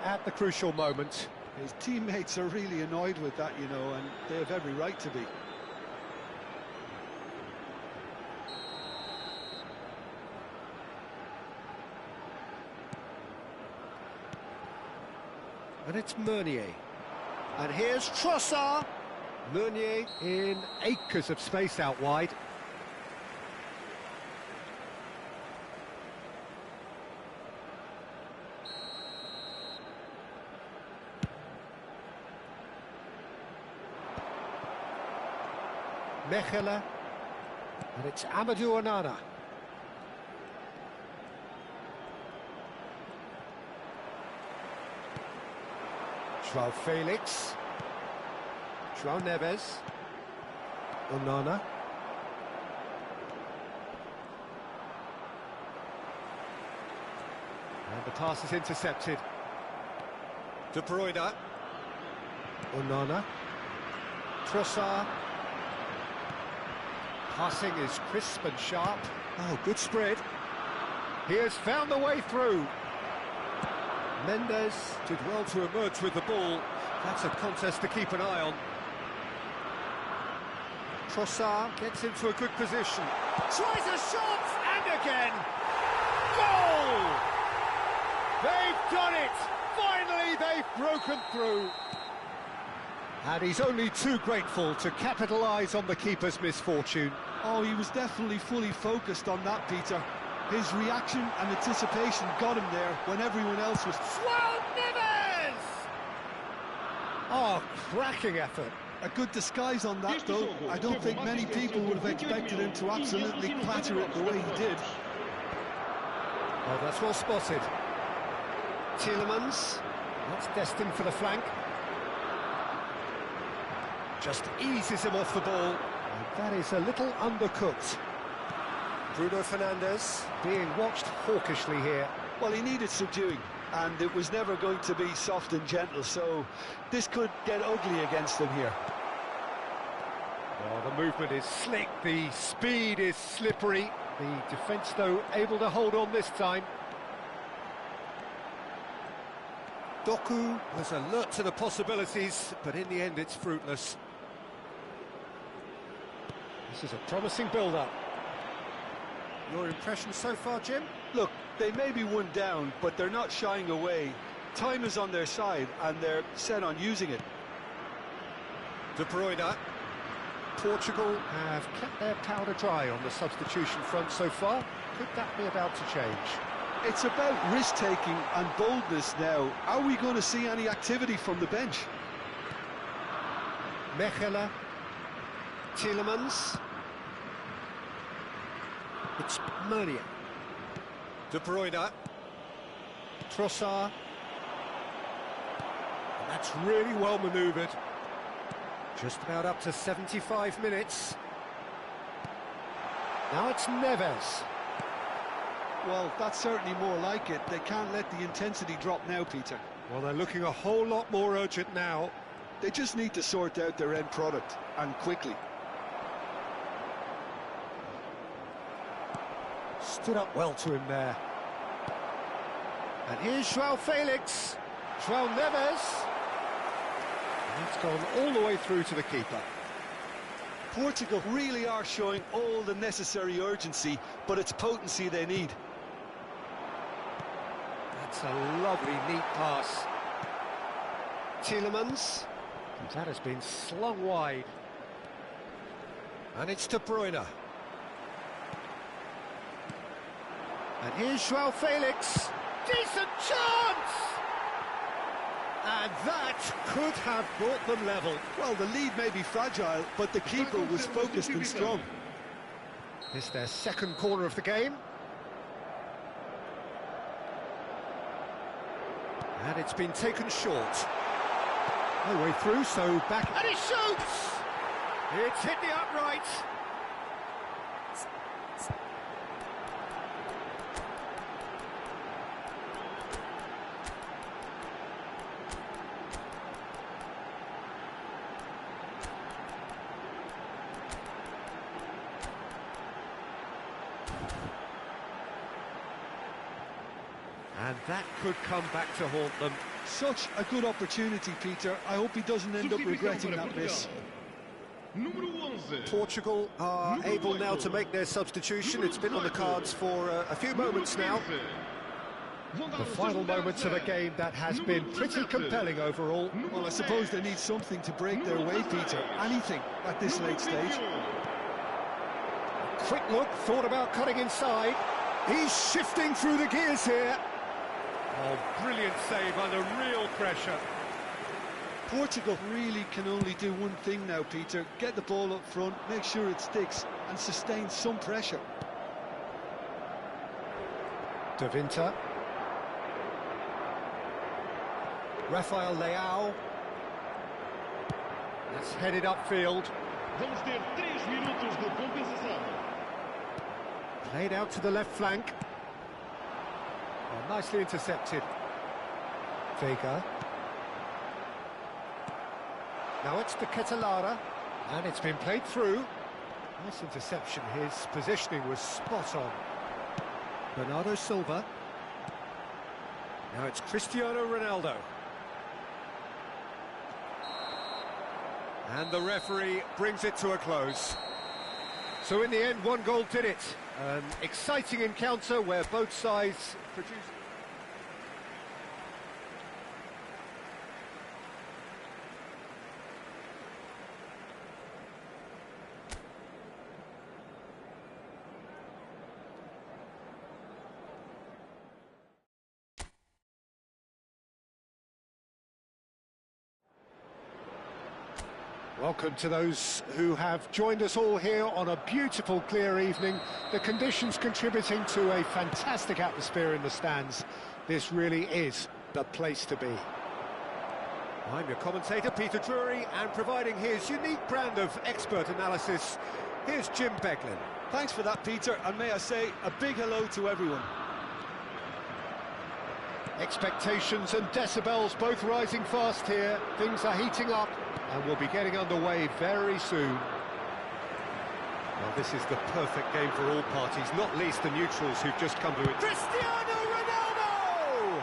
at the crucial moment. His teammates are really annoyed with that, you know, and they have every right to be. And it's Meunier. And here's Trossard. Meunier in acres of space out wide. Mechelen. And it's Amadou Onana. João Felix. João Neves. Onana. And the pass is intercepted. De Bruyne. Onana. Trossard. Passing is crisp and sharp. Oh, good spread. He has found the way through. Mendes did well to emerge with the ball. That's a contest to keep an eye on. Trossard gets into a good position. Tries a shot, and again! Goal! They've done it! Finally, they've broken through. And he's only too grateful to capitalise on the keeper's misfortune. Oh, he was definitely fully focused on that, Peter. His reaction and anticipation got him there when everyone else was... João Neves! Oh, cracking effort. A good disguise on that, though. I don't think many people would have expected him to absolutely clatter it the way he did. Oh, that's well spotted. Tielemans, that's destined for the flank. Just eases him off the ball. And that is a little undercooked. Bruno Fernandes being watched hawkishly here. Well, he needed subduing, and it was never going to be soft and gentle, so this could get ugly against him here. Oh, the movement is slick, the speed is slippery. The defence, though, able to hold on this time. Doku was alert to the possibilities, but in the end it's fruitless. This is a promising build-up. Your impression so far, Jim? Look, they may be one down, but they're not shying away. Time is on their side, and they're set on using it. De Bruyne. Portugal have kept their powder dry on the substitution front so far. Could that be about to change? It's about risk-taking and boldness now. Are we going to see any activity from the bench? Mechelen. Tielemans. It's Meunier. De Bruyne. Trossard. And that's really well manoeuvred. Just about up to 75 minutes. Now it's Neves. Well, that's certainly more like it. They can't let the intensity drop now, Peter. Well, they're looking a whole lot more urgent now. They just need to sort out their end product, and quickly. Stood up well to him there. And here's João Felix. João Neves. And it's gone all the way through to the keeper. Portugal really are showing all the necessary urgency, but it's potency they need. That's a lovely, neat pass. Tielemans. And that has been slung wide. And it's De Bruyne. And here's João Felix. Decent chance! And that could have brought them level. Well, the lead may be fragile, but the keeper was focused and strong. It's their second corner of the game. And it's been taken short. No way through, so back... And he shoots! It's hit the upright. And that could come back to haunt them. Such a good opportunity, Peter. I hope he doesn't end up regretting that miss. Portugal are able now to make their substitution. It's been on the cards for a few moments now. The final moments of a game that has been pretty compelling overall. Well, I suppose they need something to break their way, Peter. Anything at this late stage. Quick look, thought about cutting inside. He's shifting through the gears here. Oh, brilliant save under real pressure. Portugal really can only do one thing now, Peter. Get the ball up front, make sure it sticks, and sustain some pressure. De Winter. Rafael Leao. That's headed upfield. Vamos ter 3 minutos de compensação. Played out to the left flank. Oh, nicely intercepted. Vega. Now it's to Ketelara, and it's been played through. Nice interception. His positioning was spot on. Bernardo Silva. Now it's Cristiano Ronaldo. And the referee brings it to a close. So in the end, one goal did it. An exciting encounter where both sides produced... Welcome to those who have joined us all here on a beautiful, clear evening. The conditions contributing to a fantastic atmosphere in the stands. This really is the place to be. I'm your commentator, Peter Drury, and providing his unique brand of expert analysis, here's Jim Beglin. Thanks for that, Peter, and may I say a big hello to everyone. Expectations and decibels both rising fast here. Things are heating up, and we'll be getting underway very soon. Well, this is the perfect game for all parties, not least the neutrals who've just come to it. Cristiano Ronaldo!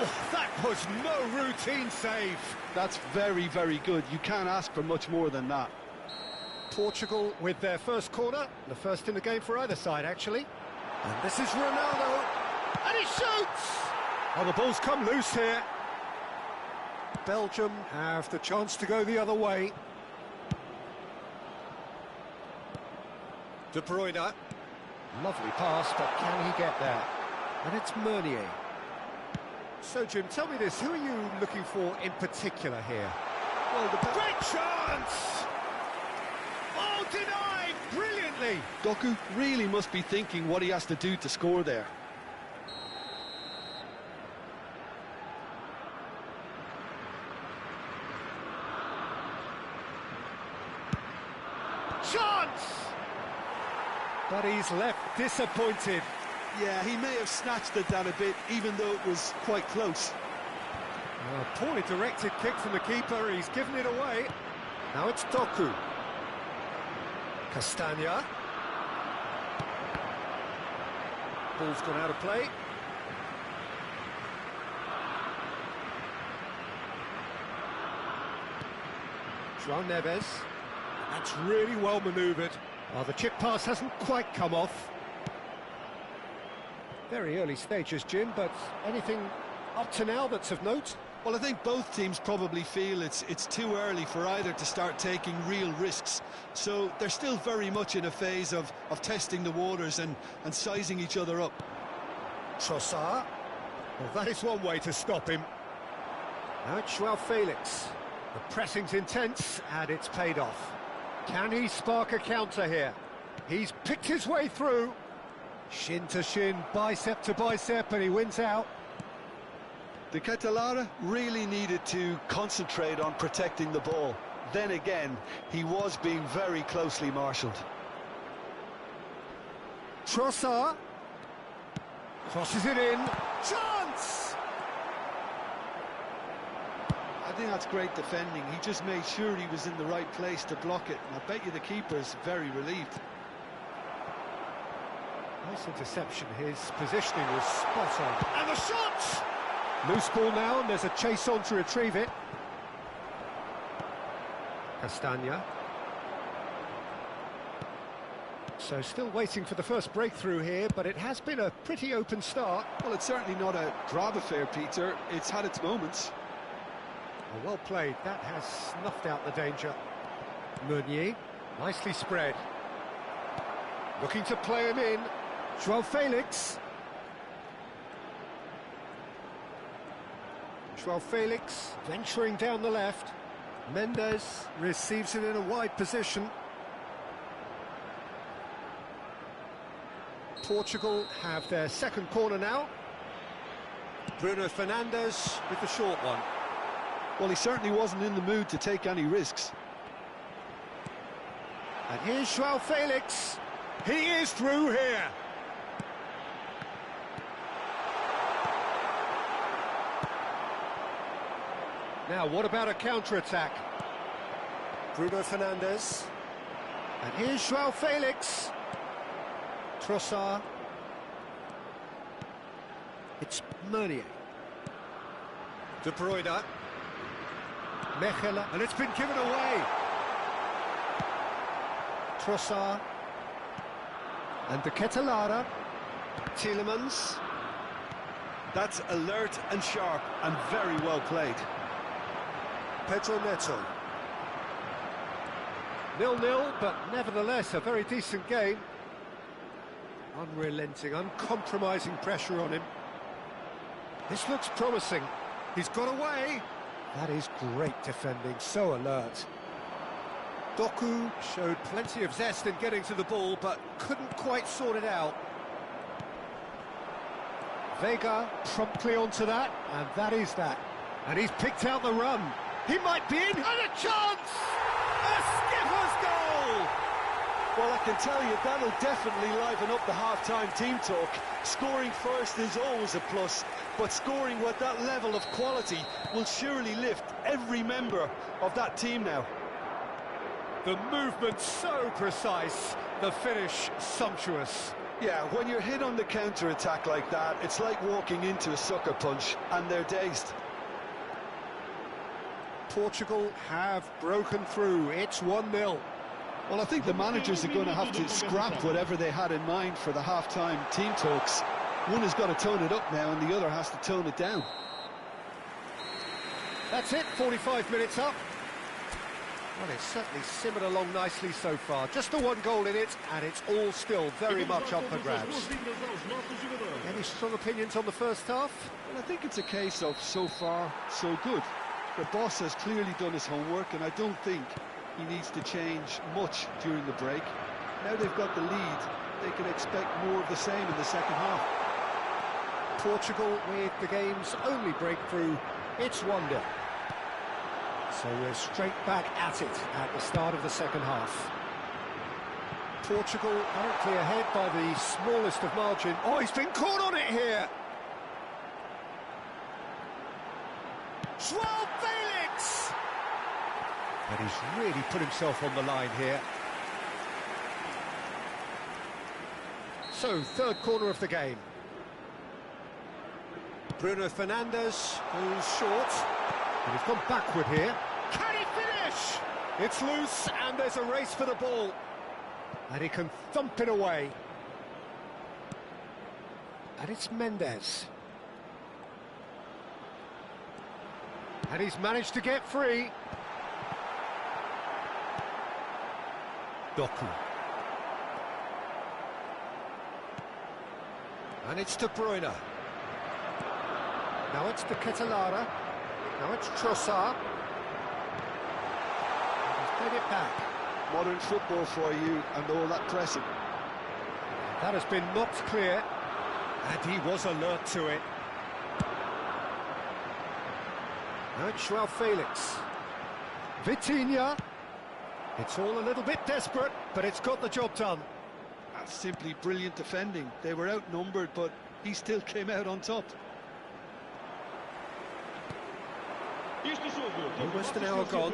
Oh, that was no routine save. That's very, very good. You can't ask for much more than that. Portugal with their first corner, the first in the game for either side, actually. And this is Ronaldo, and he shoots! Oh, the ball's come loose here. Belgium have the chance to go the other way. De Bruyne. Lovely pass, but can he get there? And it's Meunier. So, Jim, tell me this, who are you looking for in particular here? Well, the great chance! Oh, denied brilliantly! Doku really must be thinking what he has to do to score there. Chance! But he's left disappointed. Yeah, he may have snatched it down a bit, even though it was quite close. A poorly directed kick from the keeper, he's given it away. Now it's Doku. Castagna. Ball's gone out of play. João Neves. That's really well manoeuvred. Oh, the chip pass hasn't quite come off. Very early stages, Jim, but anything up to now that's of note? Well, I think both teams probably feel it's too early for either to start taking real risks. So they're still very much in a phase of testing the waters and sizing each other up. Trossard. Well, that is one way to stop him. Now it's João Felix. The pressing's intense, and it's paid off. Can he spark a counter here? He's picked his way through. Shin to shin, bicep to bicep, and he wins out. The Ketelara really needed to concentrate on protecting the ball. Then again, he was being very closely marshalled. Trossard. Crosses it in. Chance! I think that's great defending. He just made sure he was in the right place to block it. And I bet you the keeper's very relieved. Nice interception. His positioning was spot on. And the shot! Loose ball now, and there's a chase on to retrieve it. Castagna. So still waiting for the first breakthrough here, but it has been a pretty open start. Well, it's certainly not a grab affair, Peter. It's had its moments. Oh, well played. That has snuffed out the danger. Meunier, nicely spread. Looking to play him in. Joao Felix. Joao Felix venturing down the left. Mendes receives it in a wide position. Portugal have their second corner now. Bruno Fernandes with the short one. Well, he certainly wasn't in the mood to take any risks. And here's Joao Felix. He is through here. Now, what about a counter-attack? Bruno Fernandes. And here's Joao Felix. Trossard. It's Meunier. De Bruyne. Mechelen. And it's been given away. Trossard. And De Ketelaere. Tielemans. That's alert and sharp and very well played. Pedro Neto. 0-0, but nevertheless a very decent game. Unrelenting, uncompromising pressure on him. This looks promising. He's got away. That is great defending, so alert. Doku showed plenty of zest in getting to the ball, but couldn't quite sort it out. Vega promptly onto that, and that is that. And he's picked out the run. He might be in, and a chance! A skipper's goal! Well, I can tell you, that'll definitely liven up the half-time team talk. Scoring first is always a plus, but scoring with that level of quality will surely lift every member of that team now. The movement so precise, the finish sumptuous. Yeah, when you're hit on the counter-attack like that, it's like walking into a sucker punch, and they're dazed. Portugal have broken through. It's 1-0. Well, I think the managers are going to have to scrap whatever they had in mind for the half-time team talks. One has got to tone it up now, and the other has to tone it down. That's it, 45 minutes up. Well, it's certainly simmered along nicely so far. Just the one goal in it, and it's all still very much up for grabs. Any strong opinions on the first half? Well, I think it's a case of so far, so good. The boss has clearly done his homework, and I don't think he needs to change much during the break. Now they've got the lead, they can expect more of the same in the second half. Portugal with the game's only breakthrough. It's 1-0. So we're straight back at it at the start of the second half. Portugal currently ahead by the smallest of margin. Oh, he's been caught on it here! Joao Felix! And he's really put himself on the line here. So, third corner of the game. Bruno Fernandes goes short. And he's gone backward here. Can he finish? It's loose, and there's a race for the ball. And he can thump it away. And it's Mendes. And he's managed to get free. Doku. And it's De Bruyne. Now it's De Ketelaere. Now it's Trossard. He's played it back. Modern football for you and all that pressing. That has been knocked clear. And he was alert to it. Now it's Joao Felix. Vitinha. It's all a little bit desperate, but it's got the job done. That's simply brilliant defending. They were outnumbered, but he still came out on top. Almost an hour gone.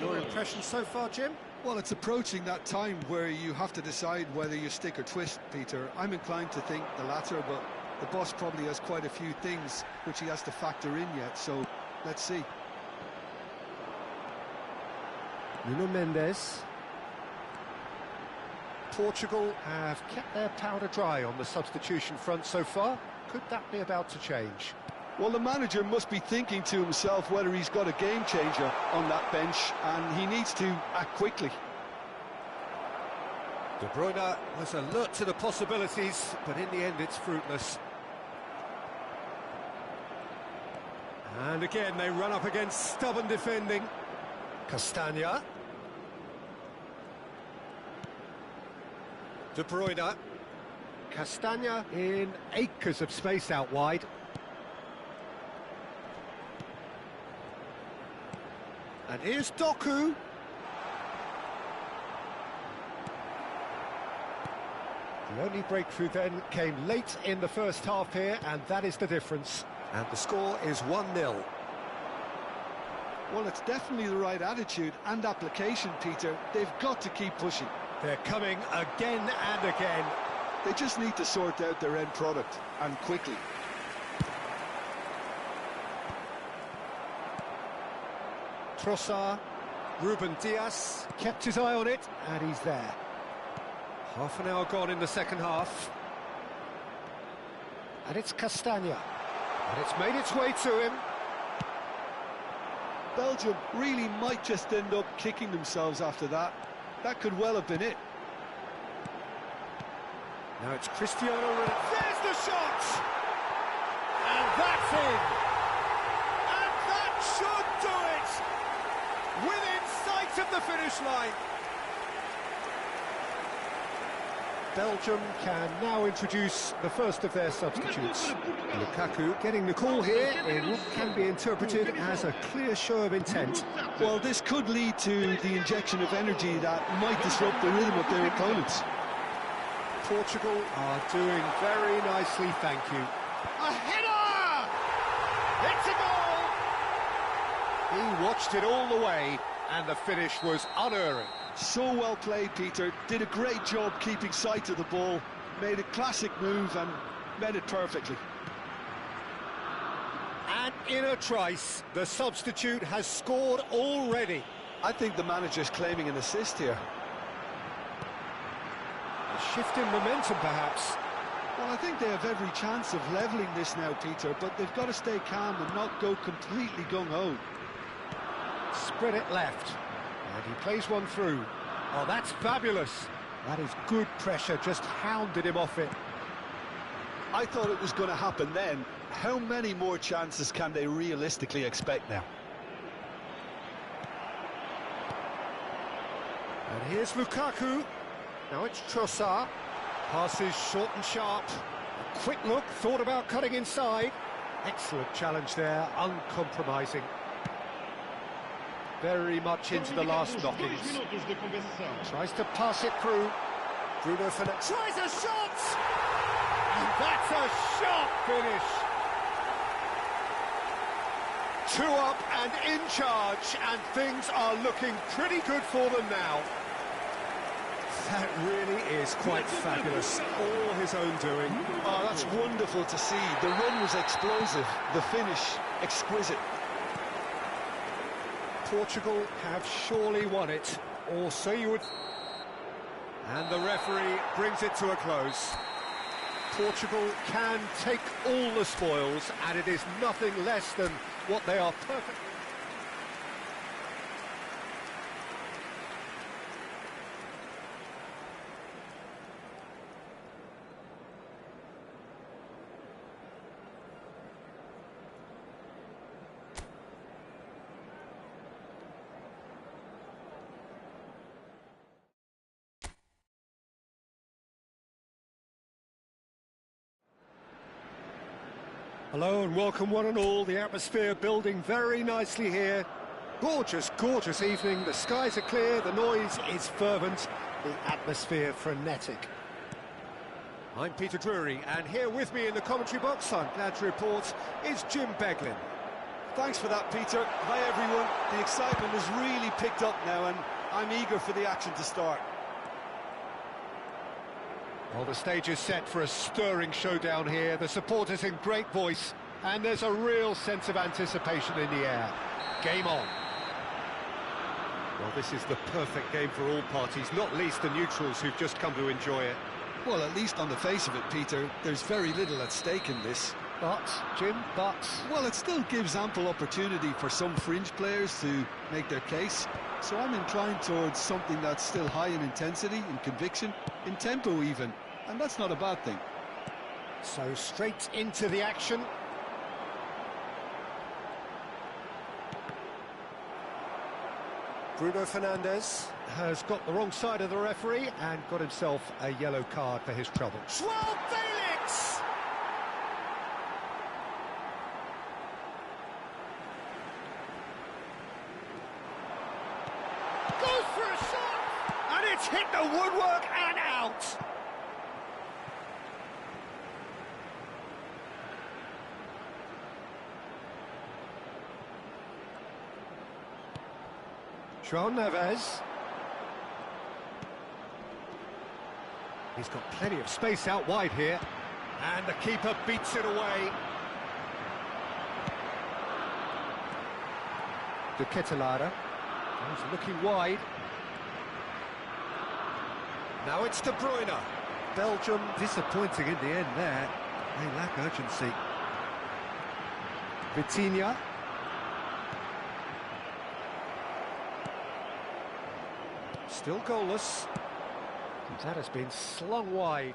Your impression so far, Jim? Well, it's approaching that time where you have to decide whether you stick or twist, Peter. I'm inclined to think the latter, but the boss probably has quite a few things which he has to factor in yet, so let's see. Nuno Mendes. Portugal have kept their powder dry on the substitution front so far. Could that be about to change? Well, the manager must be thinking to himself whether he's got a game changer on that bench, and he needs to act quickly. De Bruyne was alert to the possibilities, but in the end it's fruitless. And again they run up against stubborn defending. Castagna. De Bruyne. Castagna in acres of space out wide. And here's Doku. The only breakthrough then came late in the first half here, and that is the difference. And the score is 1-0. Well, it's definitely the right attitude and application, Peter. They've got to keep pushing. They're coming again and again. They just need to sort out their end product, and quickly. Trossard, Ruben Dias kept his eye on it, and he's there. Half an hour gone in the second half. And it's Castagna. And it's made its way to him. Belgium really might just end up kicking themselves after that. That could well have been it. Now it's Cristiano Ronaldo. There's the shot! And that's in! And that should do it! Within sight of the finish line. Belgium can now introduce the first of their substitutes. Lukaku getting the call here in what can be interpreted as a clear show of intent. Well, this could lead to the injection of energy that might disrupt the rhythm of their opponents. Portugal are doing very nicely, thank you. A header! It's a goal! He watched it all the way, and the finish was unerring. So well played, Peter. Did a great job keeping sight of the ball, made a classic move and met it perfectly. And in a trice, the substitute has scored already. I think the manager's claiming an assist here. A shift in momentum, perhaps. Well, I think they have every chance of levelling this now, Peter, but they've got to stay calm and not go completely gung-ho. Spread it left. And he plays one through. Oh, that's fabulous. That is good pressure, just hounded him off it. I thought it was going to happen then. How many more chances can they realistically expect now? And here's Lukaku. Now it's Trossard. Passes short and sharp. A quick look, thought about cutting inside. Excellent challenge there, uncompromising. Very much into the last knockings. Tries to pass it through. Bruno Fernandes tries a shot! And that's a sharp finish. 2 up and in charge, and things are looking pretty good for them now. That really is quite fabulous. All his own doing. Oh, that's wonderful to see. The run was explosive, the finish exquisite. Portugal have surely won it, or so you would... And the referee brings it to a close. Portugal can take all the spoils, and it is nothing less than what they are perfect. Hello and welcome one and all. The atmosphere building very nicely here. Gorgeous, gorgeous evening. The skies are clear, the noise is fervent, the atmosphere frenetic. I'm Peter Drury, and here with me in the commentary box, I'm glad to report, is Jim Beglin. Thanks for that, Peter. Hi, everyone. The excitement has really picked up now, and I'm eager for the action to start. Well, the stage is set for a stirring showdown here. The supporters in great voice, and there's a real sense of anticipation in the air. Game on. Well, this is the perfect game for all parties, not least the neutrals who've just come to enjoy it. Well, at least on the face of it, Peter, there's very little at stake in this. But, Jim, Well, it still gives ample opportunity for some fringe players to make their case. So I'm inclined towards something that's still high in intensity, in conviction, in tempo even. And that's not a bad thing. So straight into the action. Bruno Fernandes has got the wrong side of the referee and got himself a yellow card for his trouble. Joao Felix! Goes for a shot! And it's hit the woodwork and out! João Neves. He's got plenty of space out wide here. And the keeper beats it away. De Ketelaere. He's looking wide. Now it's De Bruyne. Belgium disappointing in the end there. They lack urgency. Vitinha. Still goalless. That has been slung wide.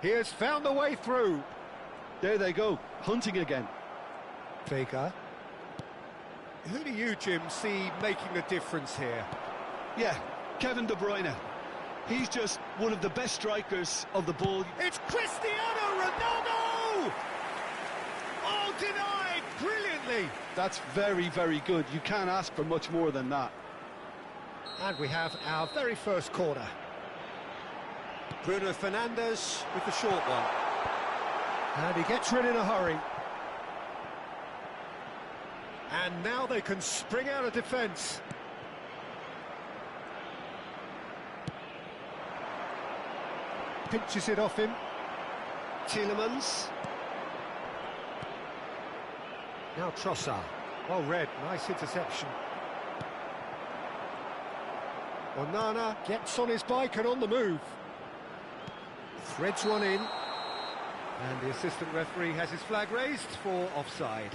He has found the way through. There they go, hunting again. Vega. Who do you, Jim, see making a difference here? Yeah, Kevin De Bruyne. He's just one of the best strikers of the ball. It's Cristiano Ronaldo! Oh, denied brilliantly. That's very, very good. You can't ask for much more than that. And we have our very first corner. Bruno Fernandes with the short one. And he gets rid in a hurry. And now they can spring out of defence. Pinches it off him. Tielemans. Now Trossard. Well read, nice interception. Onana gets on his bike and on the move. Threads one in. And the assistant referee has his flag raised for offside.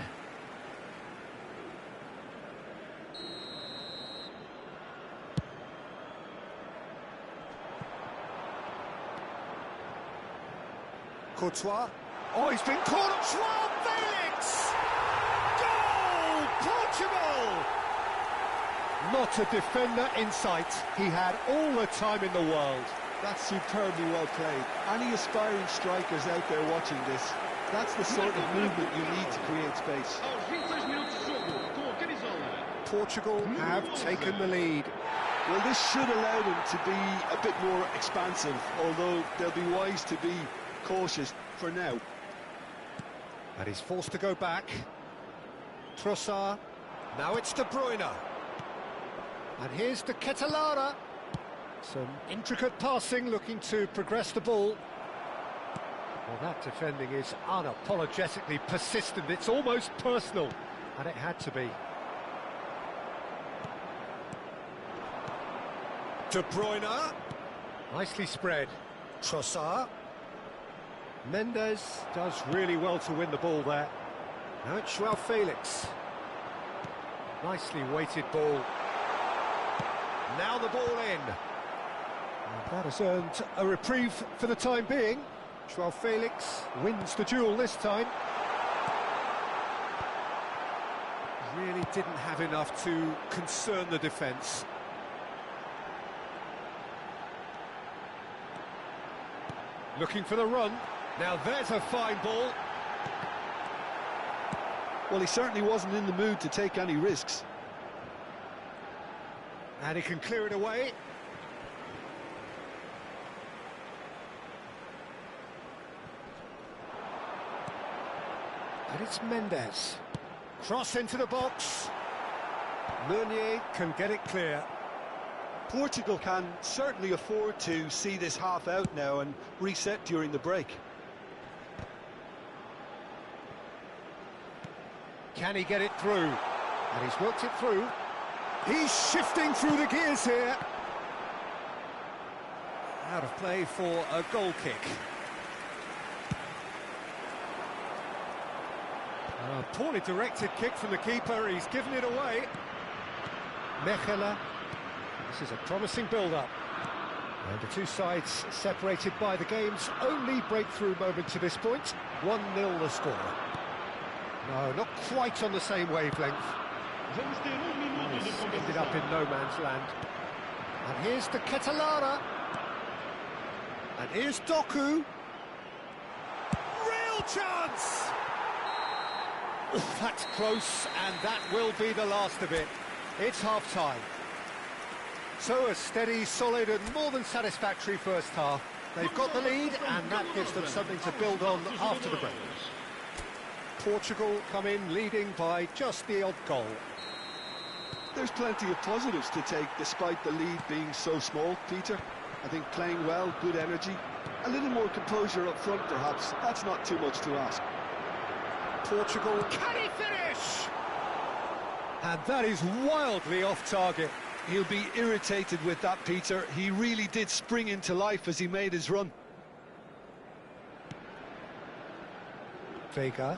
Courtois. Oh, he's been caught up. Joao Felix! Goal! Portugal! Not a defender in sight. He had all the time in the world. That's superbly well played. Any aspiring strikers out there watching this, that's the sort of movement you need to create space. Portugal have taken the lead. Well, this should allow them to be a bit more expansive, although they'll be wise to be cautious for now. And he's forced to go back. Trossard. Now it's De Bruyne. And here's De Ketelaere. Some intricate passing, looking to progress the ball. Well, that defending is unapologetically persistent. It's almost personal. And it had to be. De Bruyne. Nicely spread. Trossard. Mendes does really well to win the ball there. Now it's Joao Felix. Nicely weighted ball. Now the ball in. And that has earned a reprieve for the time being. Joao Felix wins the duel this time. Really didn't have enough to concern the defence. Looking for the run. Now there's a fine ball. Well, he certainly wasn't in the mood to take any risks. And he can clear it away. And it's Mendes. Cross into the box. Meunier can get it clear. Portugal can certainly afford to see this half out now and reset during the break. Can he get it through? And he's worked it through. He's shifting through the gears here. Out of play for a goal kick. A poorly directed kick from the keeper. He's given it away. Mechela. This is a promising build-up. And the two sides separated by the game's only breakthrough moment to this point. 1-0 the score. No, not quite on the same wavelength. Vamos ter minuto de Ended compensação. up in no man's land. And here's the Catalana. And here's Doku. Real chance! That's close, and that will be the last of it. It's half-time. So a steady, solid and more than satisfactory first half. They've got the lead, and that gives them something to build on after the break. Portugal come in leading by just the odd goal. There's plenty of positives to take despite the lead being so small, Peter. I think playing well, good energy, a little more composure up front perhaps. That's not too much to ask. Portugal, can he finish? And that is wildly off target. He'll be irritated with that, Peter. He really did spring into life as he made his run. Vega.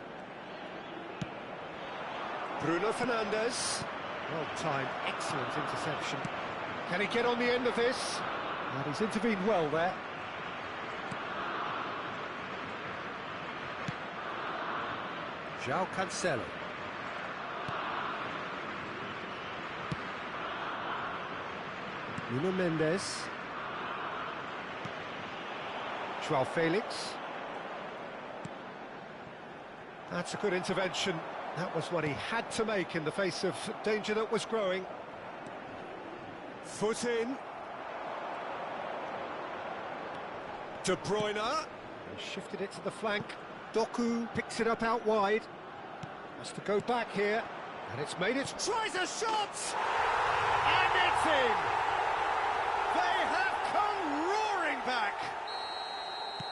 Bruno Fernandes. Well timed, excellent interception. Can he get on the end of this? And he's intervened well there. João Cancelo. Nuno Mendes. João Felix. That's a good intervention. That was what he had to make in the face of danger that was growing. Foot in. De Bruyne. He shifted it to the flank. Doku picks it up out wide. Has to go back here. And it's made it. Tries a shot! And it's in! They have come roaring back!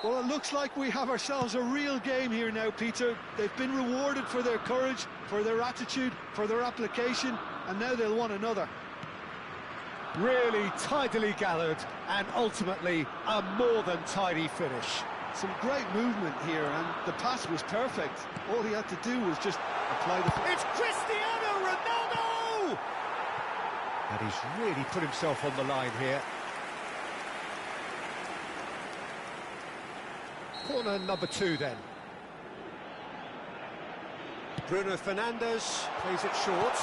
Well, it looks like we have ourselves a real game here now, Peter. They've been rewarded for their courage, for their attitude, for their application, and now they'll want another. Really tidily gathered, and ultimately a more than tidy finish. Some great movement here, and the pass was perfect. All he had to do was just apply the... It's Cristiano Ronaldo! And he's really put himself on the line here. Corner number 2 then. Bruno Fernandes plays it short.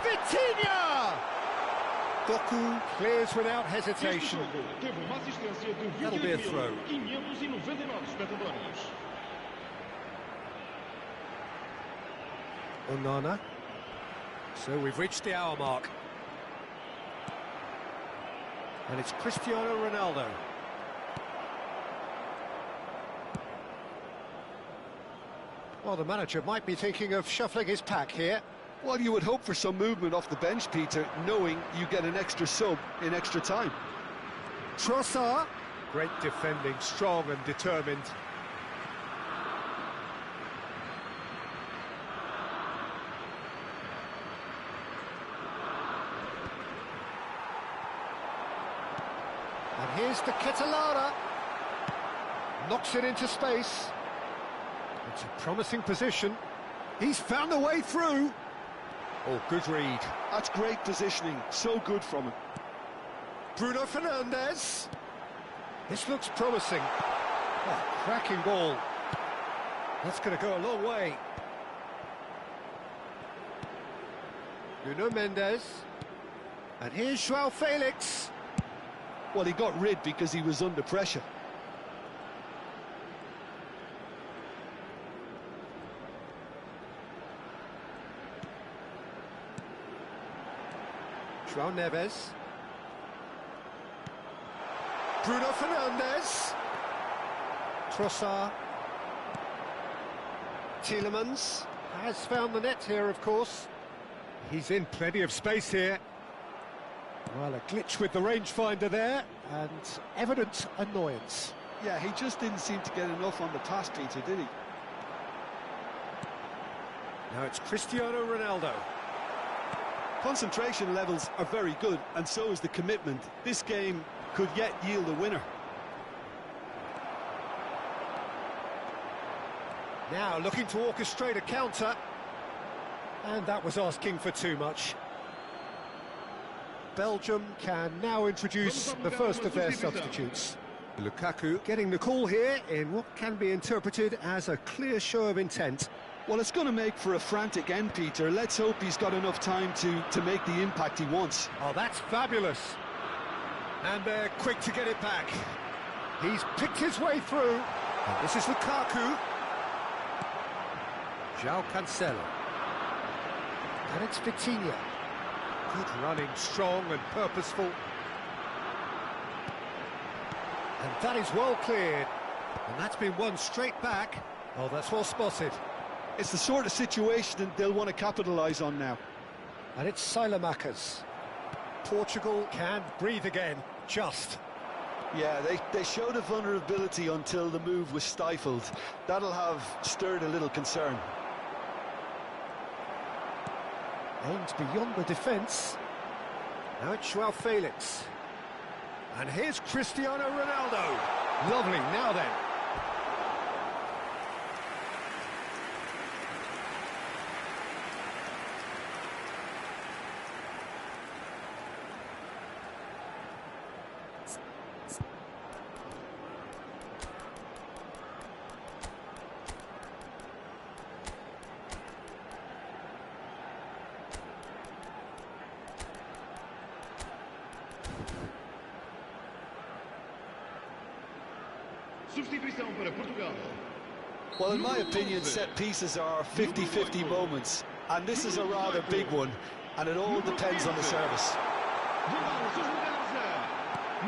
Vitinha! Doku clears without Este hesitation. jogo teve uma assistência de That'll be a throw. 28.599 espectadores. Onana. So we've reached the hour mark. And it's Cristiano Ronaldo. Well, the manager might be thinking of shuffling his pack here. Well, you would hope for some movement off the bench, Peter, knowing you get an extra sub in extra time. Trossard. Great defending, strong and determined. And here's the Catalana. Knocks it into space. It's a promising position. He's found a way through. Oh, good read. That's great positioning, so good from him. Bruno Fernandes. This looks promising. Oh, cracking ball. That's going to go a long way. Nuno Mendes. And here's João Felix. Well, he got rid because he was under pressure. João Neves. Bruno Fernandes. Trossard. Tielemans has found the net here, of course. He's in plenty of space here. Well, a glitch with the rangefinder there, and evident annoyance. Yeah, he just didn't seem to get enough on the pass, Peter, did he? Now it's Cristiano Ronaldo. Concentration levels are very good, and so is the commitment. This game could yet yield a winner. Now looking to orchestrate a counter. And that was asking for too much. Belgium can now introduce the first of their substitutes. Lukaku getting the call here in what can be interpreted as a clear show of intent. Well, it's going to make for a frantic end, Peter. Let's hope he's got enough time to make the impact he wants. Oh, that's fabulous. And they're quick to get it back. He's picked his way through. And this is Lukaku. João Cancelo. And it's Vitinha. Good running, strong and purposeful. And that is well cleared. And that's been won straight back. Oh, that's well spotted. It's the sort of situation they'll want to capitalise on now. And it's Sailamakers. Portugal can breathe again, just. Yeah, they showed a vulnerability until the move was stifled. That'll have stirred a little concern. Aimed beyond the defence. Now it's João Felix. And here's Cristiano Ronaldo. Lovely, now then. Substituição para Portugal. Well, in my opinion, set pieces are 50-50 moments, and this is a rather big one, and it all depends on the service.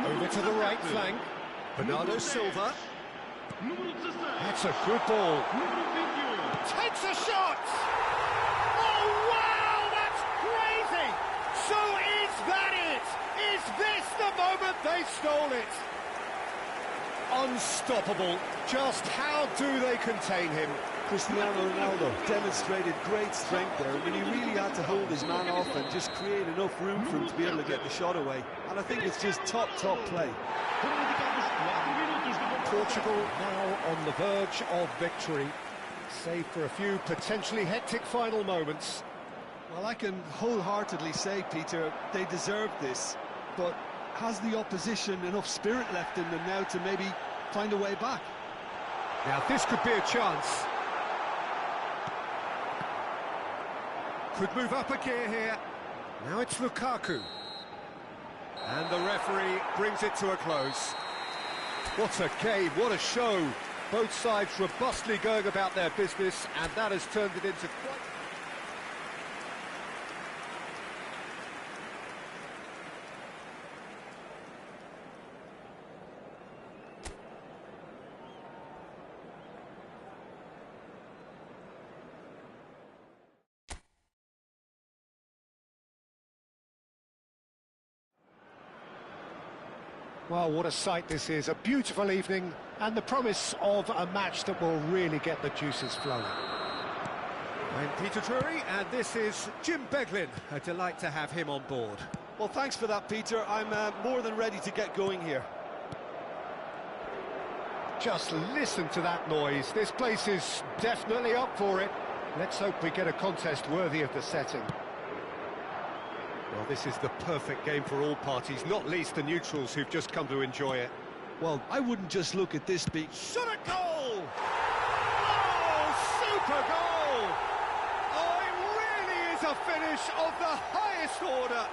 Over to the right flank. Bernardo Silva. That's a good ball. Takes a shot! Oh, wow, that's crazy! So is that it? Is this the moment they stole it? Unstoppable. Just how do they contain him? Cristiano Ronaldo demonstrated great strength there. I mean, he really had to hold his man off and just create enough room for him to be able to get the shot away. And I think it's just top play. Portugal now on the verge of victory, save for a few potentially hectic final moments. Well, I can wholeheartedly say, Peter, they deserved this, but has the opposition enough spirit left in them now to maybe find a way back? Now this could be a chance. Could move up a gear here. Now it's Lukaku. And the referee brings it to a close. What a game, what a show. Both sides robustly going about their business, and that has turned it into quite... Well, what a sight this is. A beautiful evening and the promise of a match that will really get the juices flowing. I'm Peter Drury, and this is Jim Beglin. A delight to have him on board. Well, thanks for that, Peter. I'm more than ready to get going here. Just listen to that noise. This place is definitely up for it. Let's hope we get a contest worthy of the setting. Well, this is the perfect game for all parties, not least the neutrals who've just come to enjoy it. Well, I wouldn't just look at this beat. Shot a goal! Oh, super goal! Oh, it really is a finish of the highest order.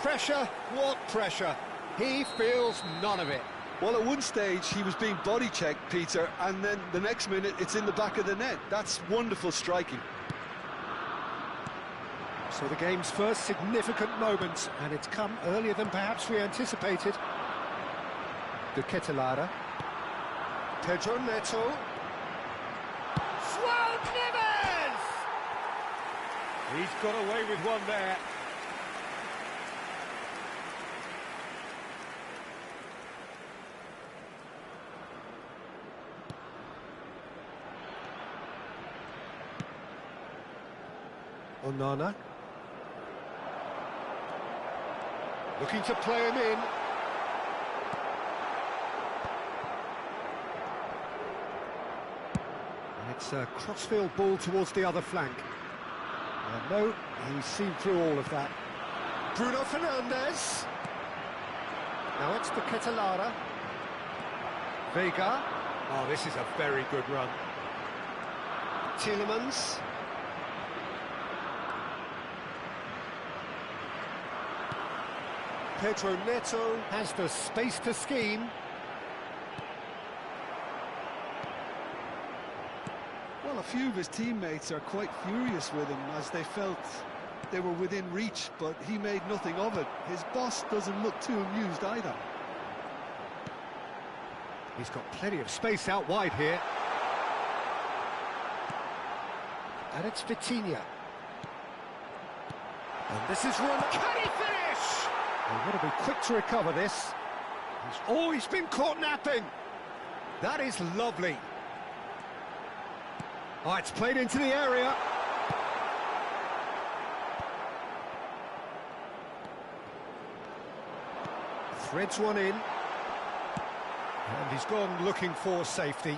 Pressure, what pressure? He feels none of it. Well, at one stage, he was being body-checked, Peter, and then the next minute, it's in the back of the net. That's wonderful striking. So the game's first significant moment, and it's come earlier than perhaps we anticipated. De Ketelaere. Pedro Neto. João Neves! He's got away with one there. Onana. Looking to play him in. And it's a crossfield ball towards the other flank. And no, he's seen through all of that. Bruno Fernandes. Now it's the Ketelara. Vega. Oh, this is a very good run. Tielemans. Pedro Neto has the space to scheme. Well, a few of his teammates are quite furious with him as they felt they were within reach, but he made nothing of it. His boss doesn't look too amused either. He's got plenty of space out wide here. And it's Vitinha. And this is run. Can he finish? He's got to be quick to recover this. He's been caught napping. That is lovely. Oh, it's played into the area. Threads one in. And he's gone looking for safety.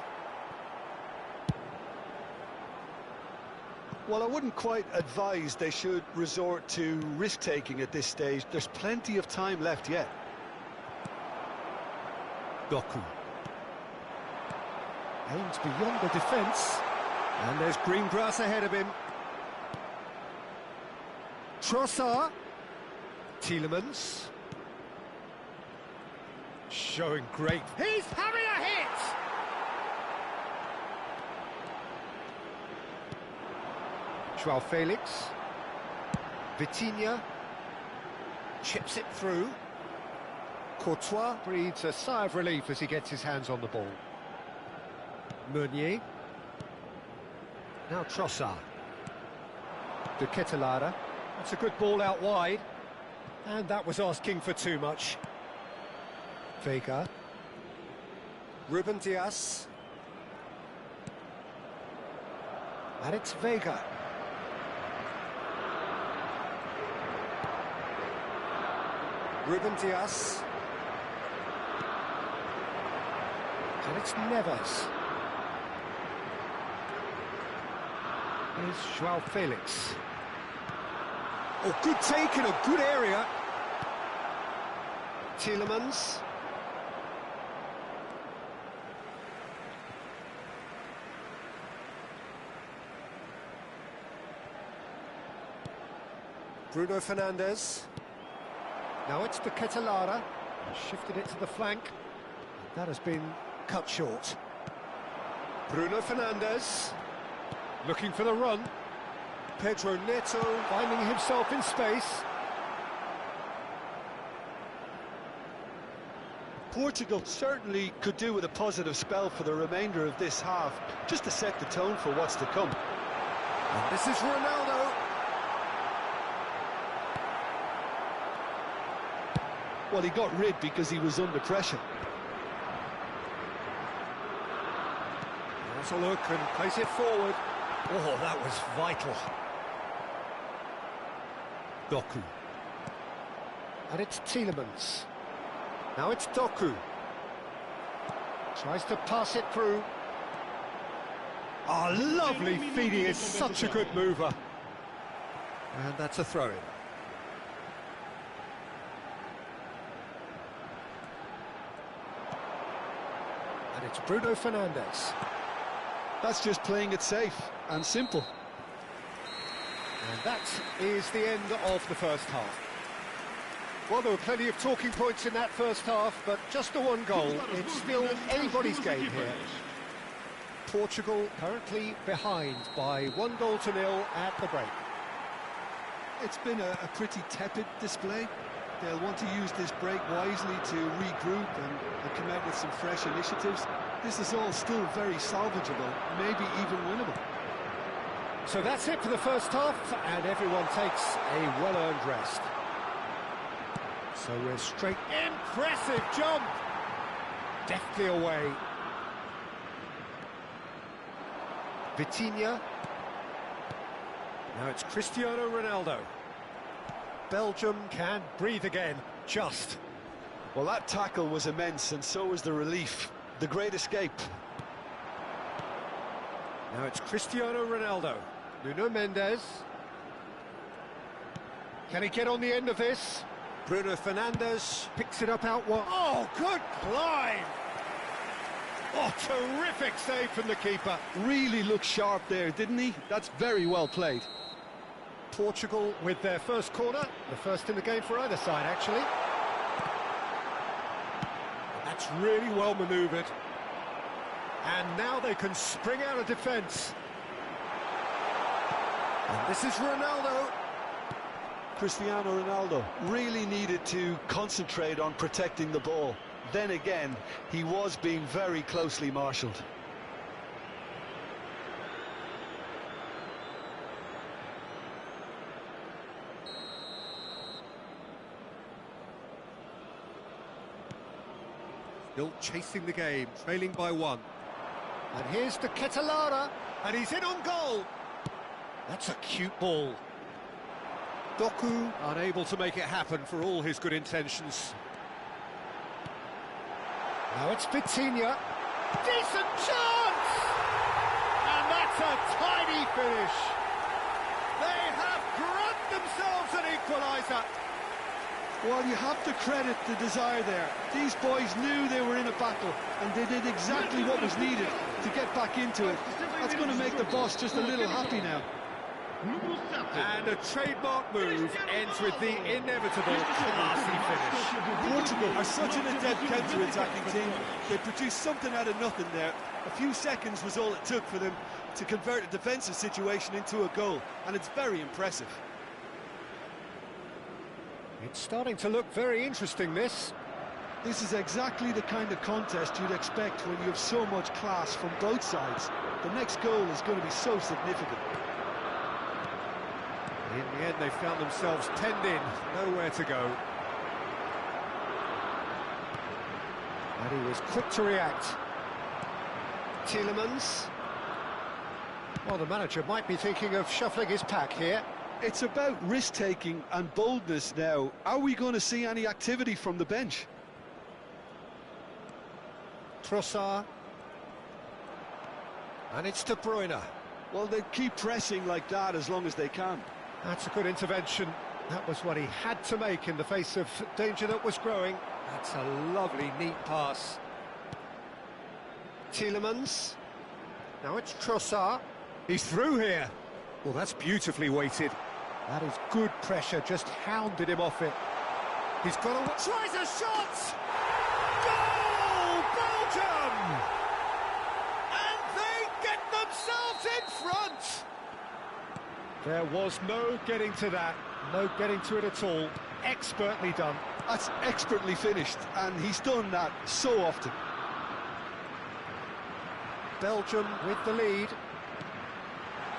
Well, I wouldn't quite advise they should resort to risk-taking at this stage. There's plenty of time left yet. Doku. Aims beyond the defence. And there's green grass ahead of him. Trossard. Tielemans. Showing great. He's having a hit! Joao Felix. Vitinha. Chips it through. Courtois breathes a sigh of relief as he gets his hands on the ball. Meunier. Now Trossard. De Ketelara. That's a good ball out wide. And that was asking for too much. Vega. Ruben Dias. And it's Vega. Ruben Dias. And it's Neves. Here's Joao Felix. Oh, good take in a good area. Tielemans. Bruno Fernandes. Now it's the Ketelara. Shifted it to the flank. That has been cut short. Bruno Fernandes. Looking for the run. Pedro Neto finding himself in space. Portugal certainly could do with a positive spell for the remainder of this half, just to set the tone for what's to come. And this is Ronaldo. Well, he got rid because he was under pressure. Has a look and plays it forward. Oh, that was vital. Doku. And it's Tielemans. Now it's Doku. Tries to pass it through. Oh, lovely feed. He is such a good mover. And that's a throw-in. And it's Bruno Fernandes. That's just playing it safe and simple. And that is the end of the first half. Well, there were plenty of talking points in that first half, but just the one goal. It's still anybody's game here. Portugal currently behind by 1-0 at the break. It's been a pretty tepid display. They'll want to use this break wisely to regroup and come out with some fresh initiatives. This is all still very salvageable, maybe even winnable. So that's it for the first half, and everyone takes a well-earned rest. So we're straight. Impressive jump! Deftly away. Now it's Cristiano Ronaldo. Belgium can breathe again, just. Well, that tackle was immense, and so was the relief. The great escape. Now it's Cristiano Ronaldo. Nuno Mendes. Can he get on the end of this? Bruno Fernandes picks it up out wide. Oh, good climb! Oh, terrific save from the keeper. Really looked sharp there, didn't he? That's very well played. Portugal with their first corner, the first in the game for either side, actually. That's really well manoeuvred. And now they can spring out of defence. And this is Ronaldo. Cristiano Ronaldo really needed to concentrate on protecting the ball. Then again, he was being very closely marshalled. Still chasing the game, trailing by 1. And here's the Ketelara, and he's in on goal. That's a cute ball. Doku unable to make it happen for all his good intentions. Now it's Vitinha. Decent chance! And that's a tidy finish. They have grabbed themselves an equaliser. Well, you have to credit the desire there. These boys knew they were in a battle, and they did exactly what was needed to get back into it. That's going to make the boss just a little happy now. And a trademark move ends with the inevitable classy finish. Portugal are such an adept counter-attacking team. They produced something out of nothing there. A few seconds was all it took for them to convert a defensive situation into a goal, and it's very impressive. It's starting to look very interesting, this. This is exactly the kind of contest you'd expect when you have so much class from both sides. The next goal is going to be so significant. In the end, they found themselves penned in, nowhere to go. And he was quick to react. Tielemans. Well, the manager might be thinking of shuffling his pack here. It's about risk-taking and boldness now. Are we going to see any activity from the bench? Trossard. And it's De Bruyne. Well, they keep pressing like that as long as they can. That's a good intervention. That was what he had to make in the face of danger that was growing. That's a lovely, neat pass. Tielemans. Now it's Trossard. He's through here. Well, that's beautifully weighted. That is good pressure, just hounded him off it. He's got a... Tries a shot! Goal! Belgium! And they get themselves in front! There was no getting to that, no getting to it at all. Expertly done. That's expertly finished, and he's done that so often. Belgium with the lead.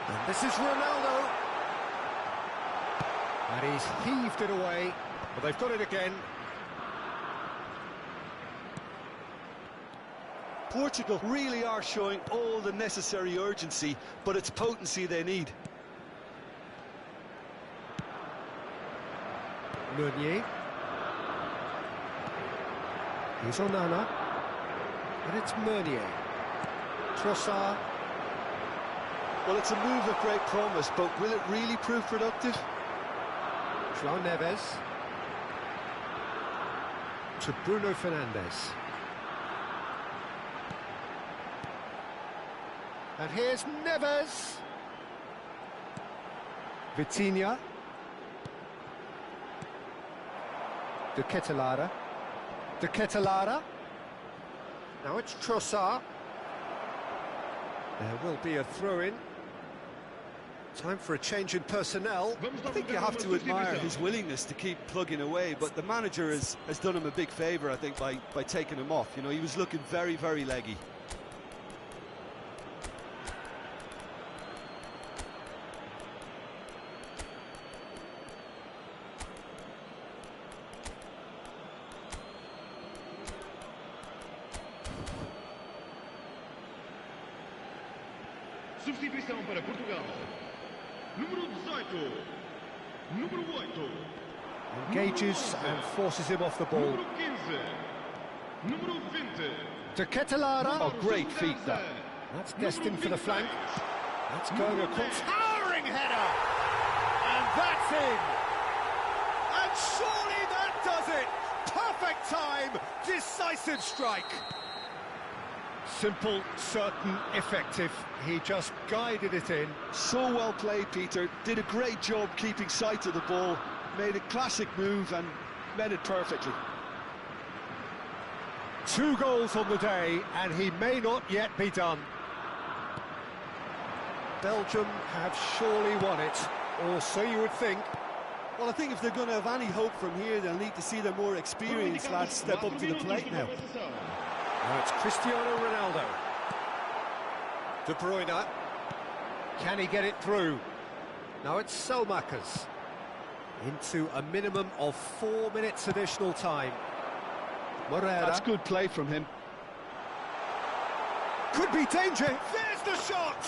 And this is Ronaldo. And he's heaved it away. But they've got it again. Portugal really are showing all the necessary urgency, but it's potency they need. Meunier. Here's Onana. And it's Meunier. Trossard. Well, it's a move of great promise, but will it really prove productive? João Neves. To Bruno Fernandes. And here's Neves. Vitinha. De Ketelara. De Ketelara. Now it's Trossard. There will be a throw-in. Time for a change in personnel. I think you have to admire his willingness to keep plugging away, but the manager has done him a big favour, I think, by taking him off. You know, he was looking very, very leggy. Substituição para Portugal. Número 18. Número 8. Engages and forces him off the ball. Número 15. Número 20. To Ketelara. Oh, great feat that. That's destined for the flank. That's going across. Towering header! And that's in! And surely that does it! Perfect time! Decisive strike! Simple, certain, effective. He just guided it in. So well played, Peter. Did a great job keeping sight of the ball. Made a classic move and met it perfectly. 2 goals on the day, and he may not yet be done. Belgium have surely won it, or so you would think. Well, I think if they're going to have any hope from here, they'll need to see their more experienced lads step up to the plate now. Now it's Cristiano Ronaldo. De Bruyne. Can he get it through? Now it's Selmakers. Into a minimum of 4 minutes additional time. Moreira. That's good play from him. Could be danger. There's the shot!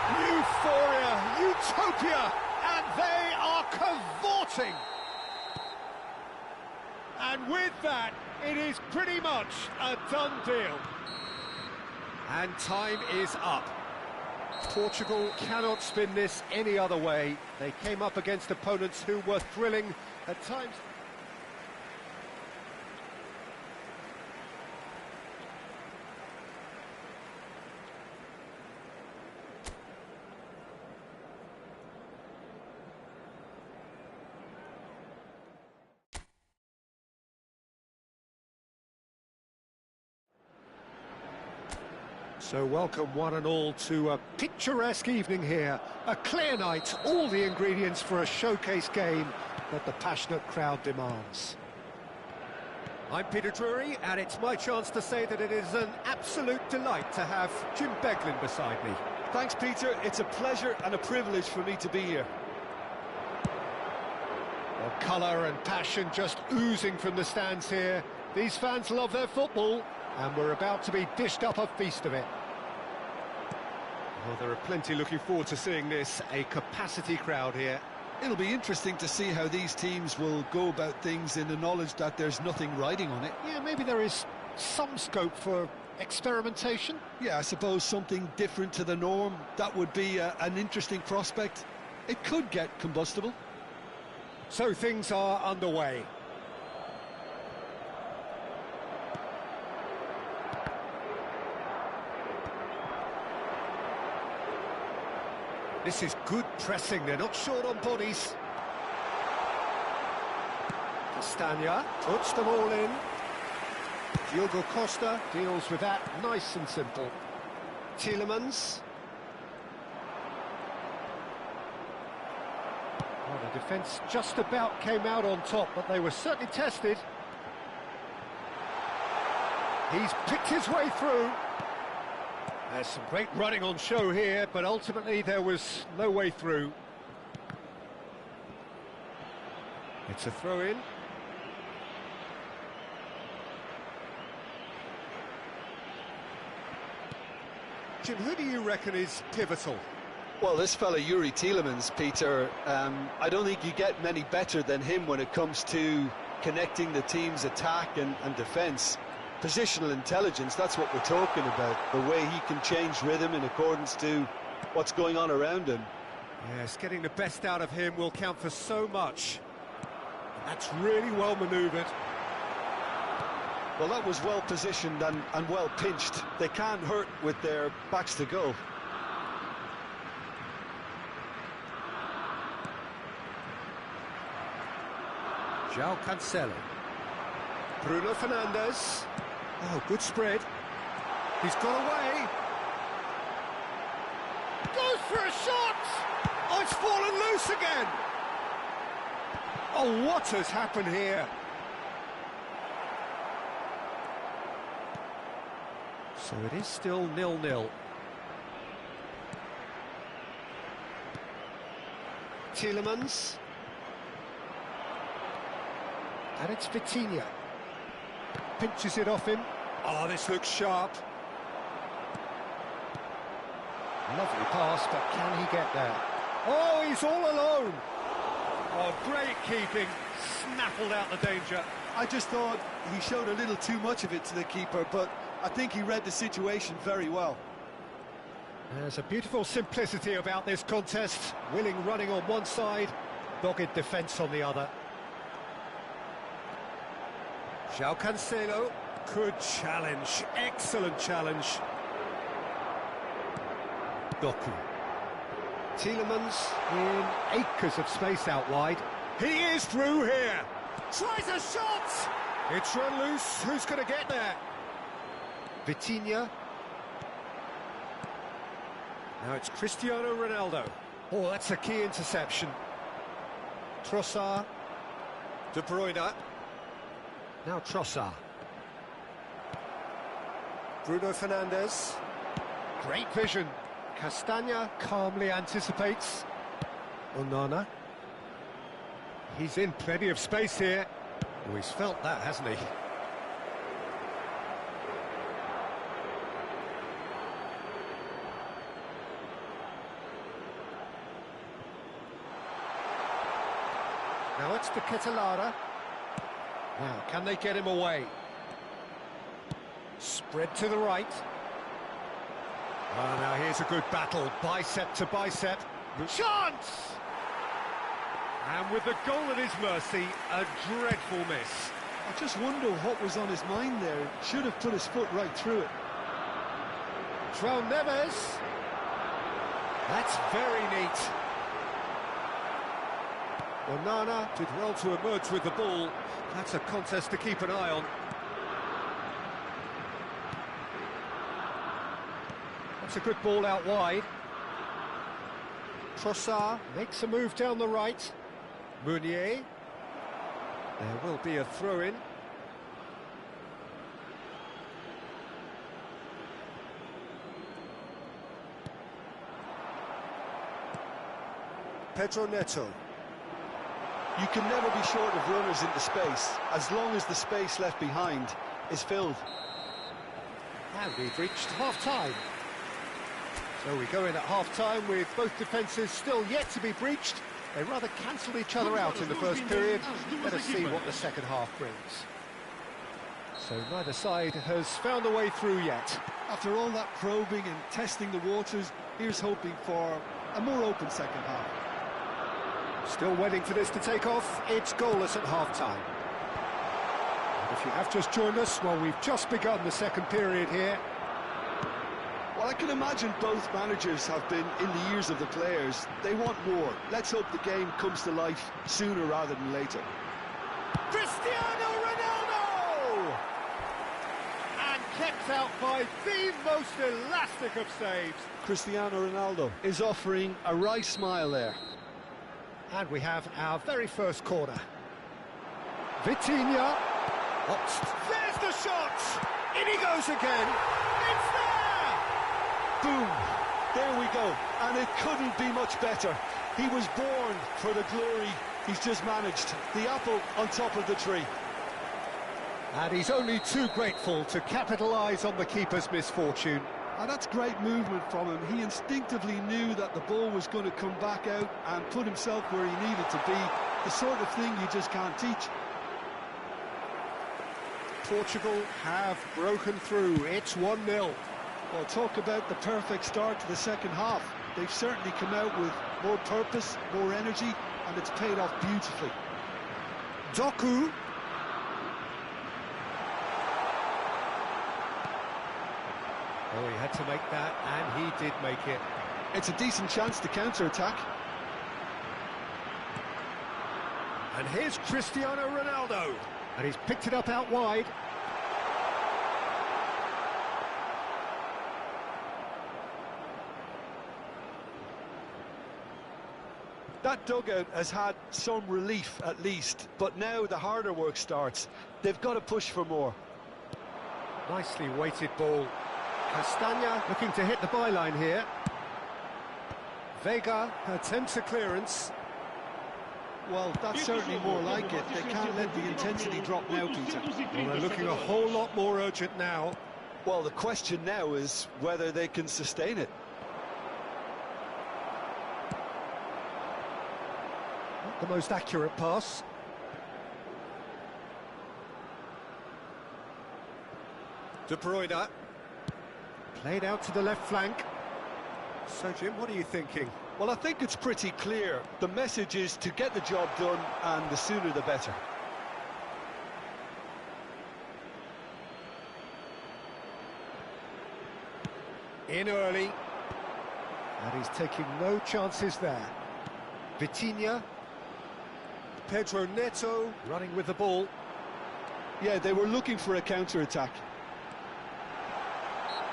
Euphoria, utopia, and they are cavorting. And with that, it is pretty much a done deal. And time is up. Portugal cannot spin this any other way. They came up against opponents who were thrilling at times. So welcome one and all to a picturesque evening here. A clear night, all the ingredients for a showcase game that the passionate crowd demands. I'm Peter Drury, and it's my chance to say that it is an absolute delight to have Jim Beglin beside me. Thanks, Peter. It's a pleasure and a privilege for me to be here. Well, colour and passion just oozing from the stands here. These fans love their football, and we're about to be dished up a feast of it. Well, there are plenty looking forward to seeing this, a capacity crowd here. It'll be interesting to see how these teams will go about things in the knowledge that there's nothing riding on it. Yeah, maybe there is some scope for experimentation. Yeah, I suppose something different to the norm. That would be an interesting prospect. It could get combustible. So things are underway. This is good pressing, they're not short on bodies. Castagna puts them all in. Diogo Costa deals with that nice and simple. Tielemans. Well, the defence just about came out on top, but they were certainly tested. He's picked his way through. There's some great running on show here, but ultimately there was no way through. It's a throw-in. Jim, who do you reckon is pivotal? Well, this fella, Yuri Tielemans, Peter, I don't think you get many better than him when it comes to connecting the team's attack and defence. Positional intelligence, that's what we're talking about. The way he can change rhythm in accordance to what's going on around him. Yes, getting the best out of him will count for so much. That's really well manoeuvred. Well, that was well positioned and well pinched. They can't hurt with their backs to goal. João Cancelo. Bruno Fernandes. Oh, good spread. He's got away. Goes for a shot! Oh, it's fallen loose again! Oh, what has happened here? So it is still 0-0. Tielemans. And it's Vitinha. Pinches it off him. Oh, this looks sharp. Lovely pass, but can he get there? Oh, he's all alone. Oh, great keeping. Snaffled out the danger. I just thought he showed a little too much of it to the keeper, but I think he read the situation very well. There's a beautiful simplicity about this contest. Willing running on one side, dogged defence on the other. João Cancelo, good challenge, excellent challenge. Doku. Tielemans in acres of space out wide. He is through here. Tries a shot. It's run loose. Who's going to get there? Vitinha. Now it's Cristiano Ronaldo. Oh, that's a key interception. Trossard. De Bruyne. Now Trossard. Bruno Fernandes. Great vision. Castagna calmly anticipates. Onana. He's in plenty of space here. Oh, he's felt that, hasn't he? Now it's to Ketelara. Now, can they get him away? Spread to the right. Oh, now here's a good battle, bicep to bicep. Chance! And with the goal at his mercy, a dreadful miss. I just wonder what was on his mind there. Should have put his foot right through it. João Neves. That's very neat. Onana did well to emerge with the ball. That's a contest to keep an eye on. That's a good ball out wide. Trossard makes a move down the right. Meunier. There will be a throw-in. Pedro Neto. You can never be short of runners into space, as long as the space left behind is filled. And we've reached half-time. So we go in at half-time with both defences still yet to be breached. They rather cancelled each other out in the first period. Let us see what the second half brings. So neither side has found a way through yet. After all that probing and testing the waters, here's hoping for a more open second half. Still waiting for this to take off. It's goalless at half-time. And if you have just joined us, well, we've just begun the second period here. Well, I can imagine both managers have been in the ears of the players. They want more. Let's hope the game comes to life sooner rather than later. Cristiano Ronaldo! And kept out by the most elastic of saves. Cristiano Ronaldo is offering a right smile there. And we have our very first corner. Vitinha. There's the shot! In he goes again. It's there! Boom! There we go. And it couldn't be much better. He was born for the glory he's just managed. The apple on top of the tree. And he's only too grateful to capitalise on the keeper's misfortune. And that's great movement from him. He instinctively knew that the ball was going to come back out and put himself where he needed to be. The sort of thing you just can't teach. Portugal have broken through. It's 1-0. Well, talk about the perfect start to the second half. They've certainly come out with more purpose, more energy, and it's paid off beautifully. Doku. Oh, he had to make that, and he did make it. It's a decent chance to counter-attack. And here's Cristiano Ronaldo. And he's picked it up out wide. That dugout has had some relief at least, but now the harder work starts. They've got to push for more. Nicely weighted ball. Castagna looking to hit the byline here. Vega attempts a clearance. Well, that's certainly more like it. They can't let the intensity drop now, Peter. Well, they're looking a whole lot more urgent now. Well, the question now is whether they can sustain it. the most accurate pass. De Bruyne. Played out to the left flank. So, Jim, what are you thinking? Well, I think it's pretty clear. The message is to get the job done, and the sooner the better. In early. And he's taking no chances there. Vitinha. Pedro Neto running with the ball. Yeah, they were looking for a counter-attack.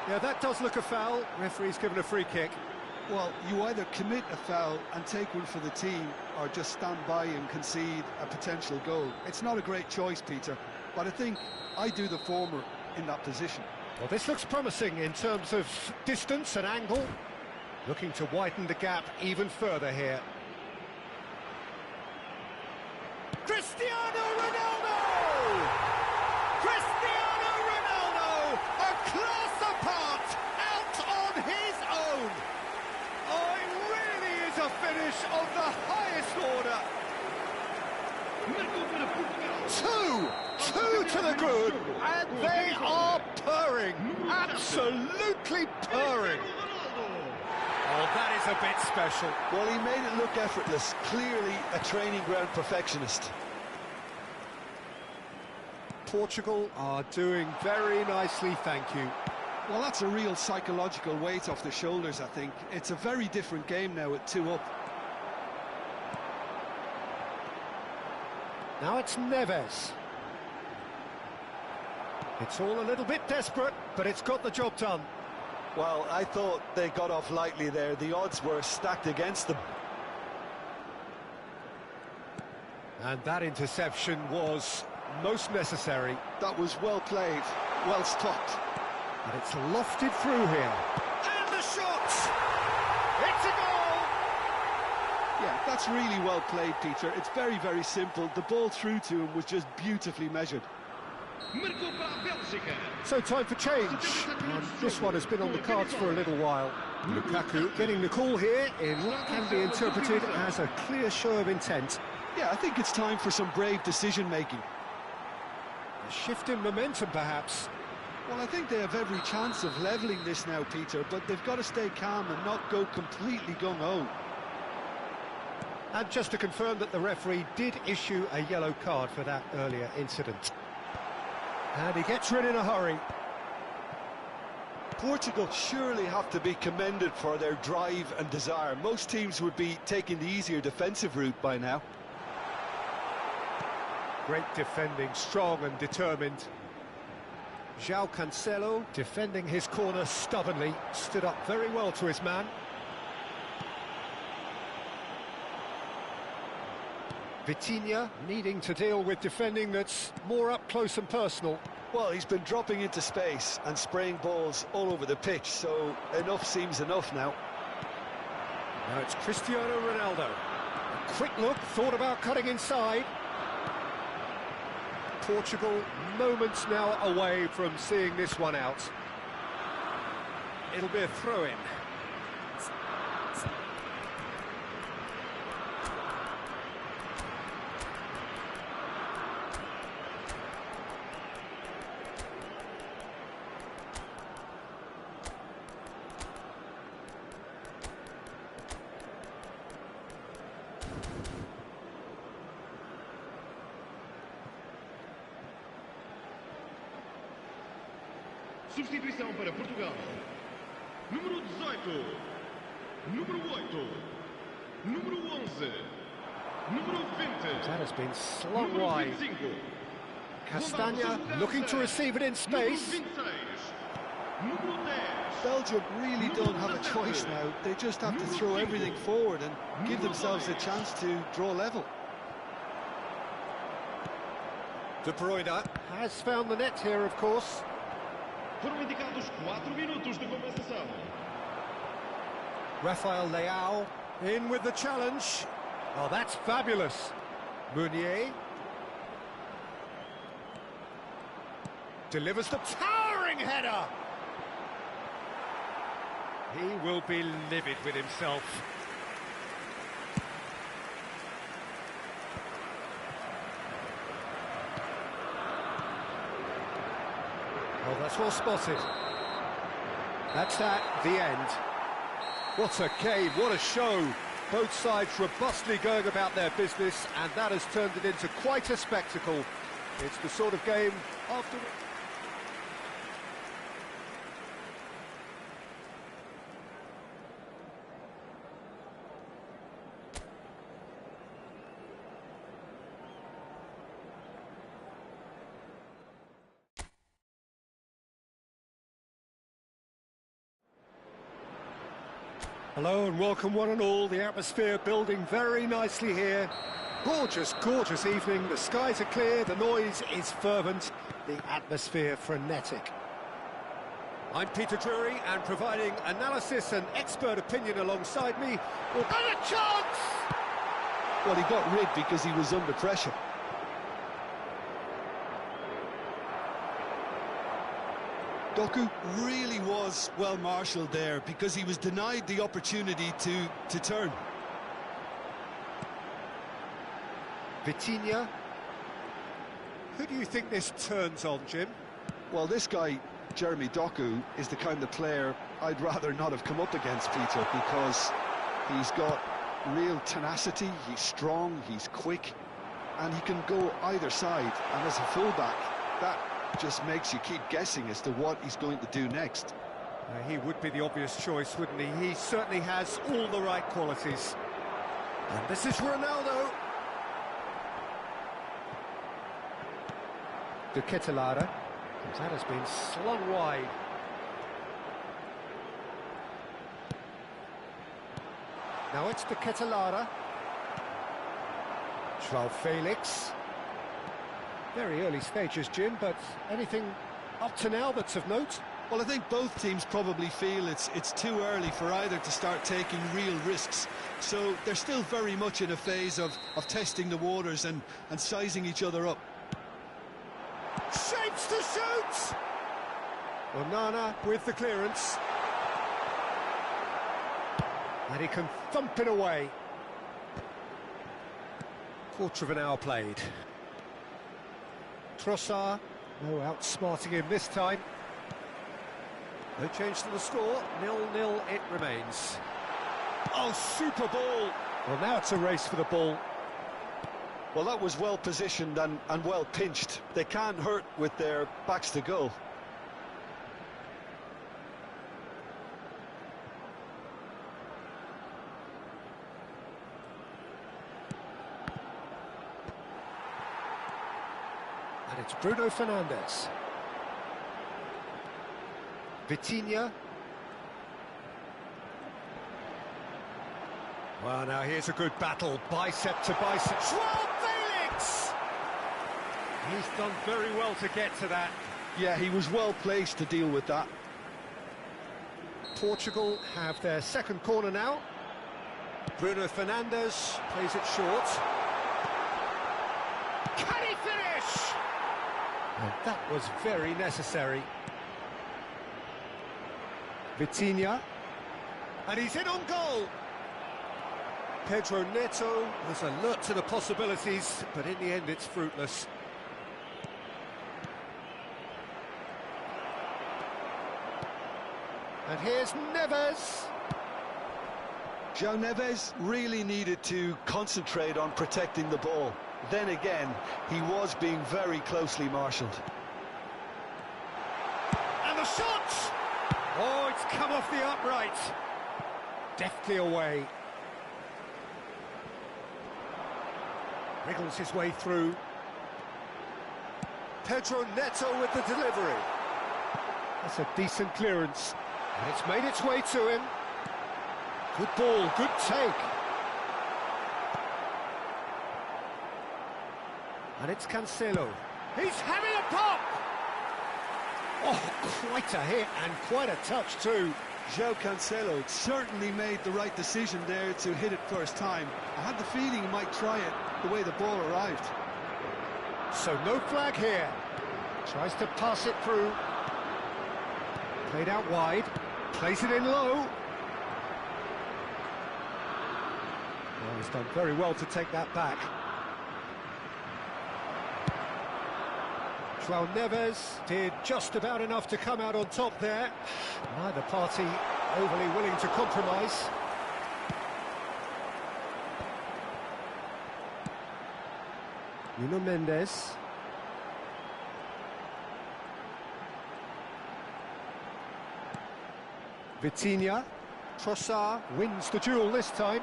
Yeah, that does look a foul. Referee's given a free kick. Well, you either commit a foul and take one for the team, or just stand by and concede a potential goal. It's not a great choice, Peter, but I think I do the former in that position. Well, this looks promising in terms of distance and angle. Looking to widen the gap even further here. Cristiano Ronaldo! Cristiano Ronaldo! A class apart, out on his own! Oh, it really is a finish of the highest order. Two to the good, and they are purring, absolutely purring. Oh, that is a bit special. Well, he made it look effortless, clearly a training ground perfectionist. Portugal are doing very nicely, thank you. Well, that's a real psychological weight off the shoulders, I think. It's a very different game now at 2 up. Now it's Neves. It's all a little bit desperate, but it's got the job done. Well, I thought they got off lightly there. The odds were stacked against them. And that interception was most necessary. That was well played, well stopped. And it's lofted through here. And the shot! It's a goal! Yeah, that's really well played, Peter. It's very, very simple. The ball through to him was just beautifully measured. So time for change. And this one has been on the cards for a little while. Lukaku getting the call here in what can be interpreted as a clear show of intent. Yeah, I think it's time for some brave decision-making. A shift in momentum, perhaps. Well, I think they have every chance of levelling this now, Peter, but they've got to stay calm and not go completely gung-ho. And just to confirm that the referee did issue a yellow card for that earlier incident. And he gets rid in a hurry. Portugal surely have to be commended for their drive and desire. Most teams would be taking the easier defensive route by now. Great defending, strong and determined. João Cancelo defending his corner stubbornly, stood up very well to his man. Vitinha needing to deal with defending that's more up close and personal. Well, he's been dropping into space and spraying balls all over the pitch, so enough seems enough now. Now it's Cristiano Ronaldo. A quick look, thought about cutting inside. Portugal moments now away from seeing this one out. It'll be a throw-in. Substituição para Portugal. Número 18. Número 8. Número 11. Número 20. That has been slung wide. 25. Castagna looking to receive it in space. Número 10. Belgium really don't have a choice now. They just have to throw everything forward and give themselves a chance to draw level. De Bruyne has found the net here, of course. Foram indicados 4 minutos de compensação. Rafael Leao in with the challenge. Oh, that's fabulous. Meunier delivers the towering header. He will be livid with himself. Oh, that's well spotted. That's that, the end. What a game, what a show. Both sides robustly going about their business, and that has turned it into quite a spectacle. It's the sort of game after... Hello and welcome one and all. The atmosphere building very nicely here. Gorgeous, gorgeous evening. The skies are clear, the noise is fervent, the atmosphere frenetic. I'm Peter Drury, and providing analysis and expert opinion alongside me. And a chance! Well, he got rid because he was under pressure. Doku really was well marshalled there because he was denied the opportunity to turn. Vitinha. Who do you think this turns on, Jim? Well, this guy, Jeremy Doku, is the kind of player I'd rather not have come up against, Peter, because he's got real tenacity, he's strong, he's quick, and he can go either side. And as a fullback, that just makes you keep guessing as to what he's going to do next. He would be the obvious choice, wouldn't he? He certainly has all the right qualities. And this is Ronaldo. De Ketelaere. That has been slung wide. Now it's De Ketelaere. João Felix. Very early stages, Jim, but anything up to now that's of note? Well, I think both teams probably feel it's too early for either to start taking real risks. So they're still very much in a phase of testing the waters and sizing each other up. Shapes to shoot! Onana with the clearance. And he can thump it away. Quarter of an hour played. Trossard, no outsmarting him this time. No change to the score, 0-0 it remains. Oh, super ball! Well, now it's a race for the ball. Well, that was well positioned and well pinched. They can't hurt with their backs to goal. And it's Bruno Fernandes. Vitinha. Well, now here's a good battle, bicep to bicep. João Felix! He's done very well to get to that. Yeah, he was well placed to deal with that. Portugal have their second corner now. Bruno Fernandes plays it short. Can he finish? And that was very necessary. Vitinha. And he's in on goal. Pedro Neto was alert to the possibilities, but in the end it's fruitless. And here's Neves. João Neves really needed to concentrate on protecting the ball. Then again, he was being very closely marshalled. And the shot! Oh, it's come off the upright. Deftly away. Wriggles his way through. Pedro Neto with the delivery. That's a decent clearance. And it's made its way to him. Good ball, good take. And it's Cancelo. He's having a pop! Oh, quite a hit and quite a touch too. João Cancelo certainly made the right decision there to hit it first time. I had the feeling he might try it the way the ball arrived. So no flag here. Tries to pass it through. Played out wide. Plays it in low. Well, he's done very well to take that back. João Neves did just about enough to come out on top there. Neither party overly willing to compromise. Nuno Mendes. Vitinha. Trossard wins the duel this time.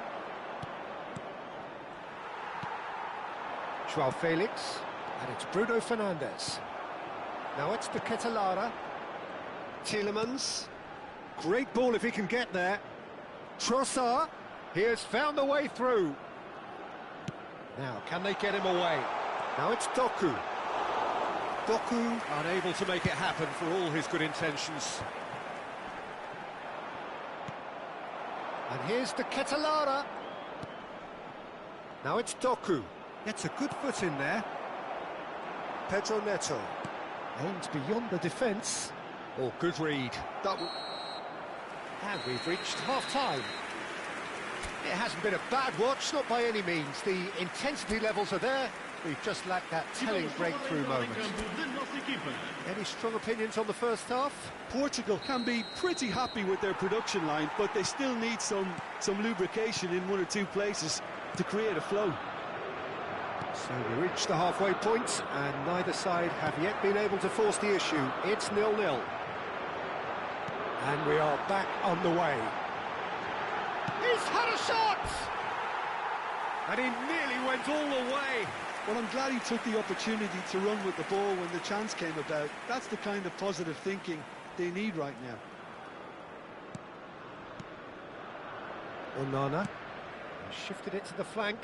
João Felix. And it's Bruno Fernandes. Now it's the Ketelara. Tielemans. Great ball if he can get there. Trossard. He has found the way through. Now, can they get him away? Now it's Doku. Doku unable to make it happen for all his good intentions. And here's the Ketelara. Now it's Doku. Gets a good foot in there. Pedro Neto. Aims beyond the defence. Oh, good read. And we've reached half-time. It hasn't been a bad watch, not by any means. The intensity levels are there. We've just lacked that telling breakthrough moment. Any strong opinions on the first half? Portugal can be pretty happy with their production line, but they still need some lubrication in one or two places to create a flow. So we reached the halfway point, and neither side have yet been able to force the issue. It's 0-0. And we are back on the way. He's had a shot! And he nearly went all the way. Well, I'm glad he took the opportunity to run with the ball when the chance came about. That's the kind of positive thinking they need right now. Onana shifted it to the flank.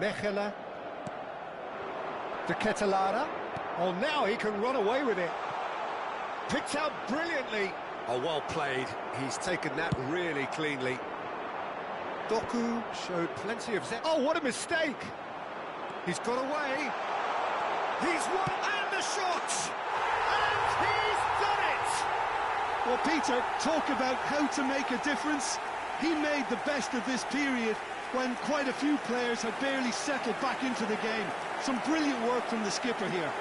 Mechela. De Ketelara. Oh, now he can run away with it. Picked out brilliantly. Oh, well played. He's taken that really cleanly. Doku showed plenty of Oh, what a mistake! He's got away. He's won, and the shot! And he's done it! Well, Peter, talk about how to make a difference. He made the best of this period when quite a few players had barely settled back into the game. Some brilliant work from the skipper here.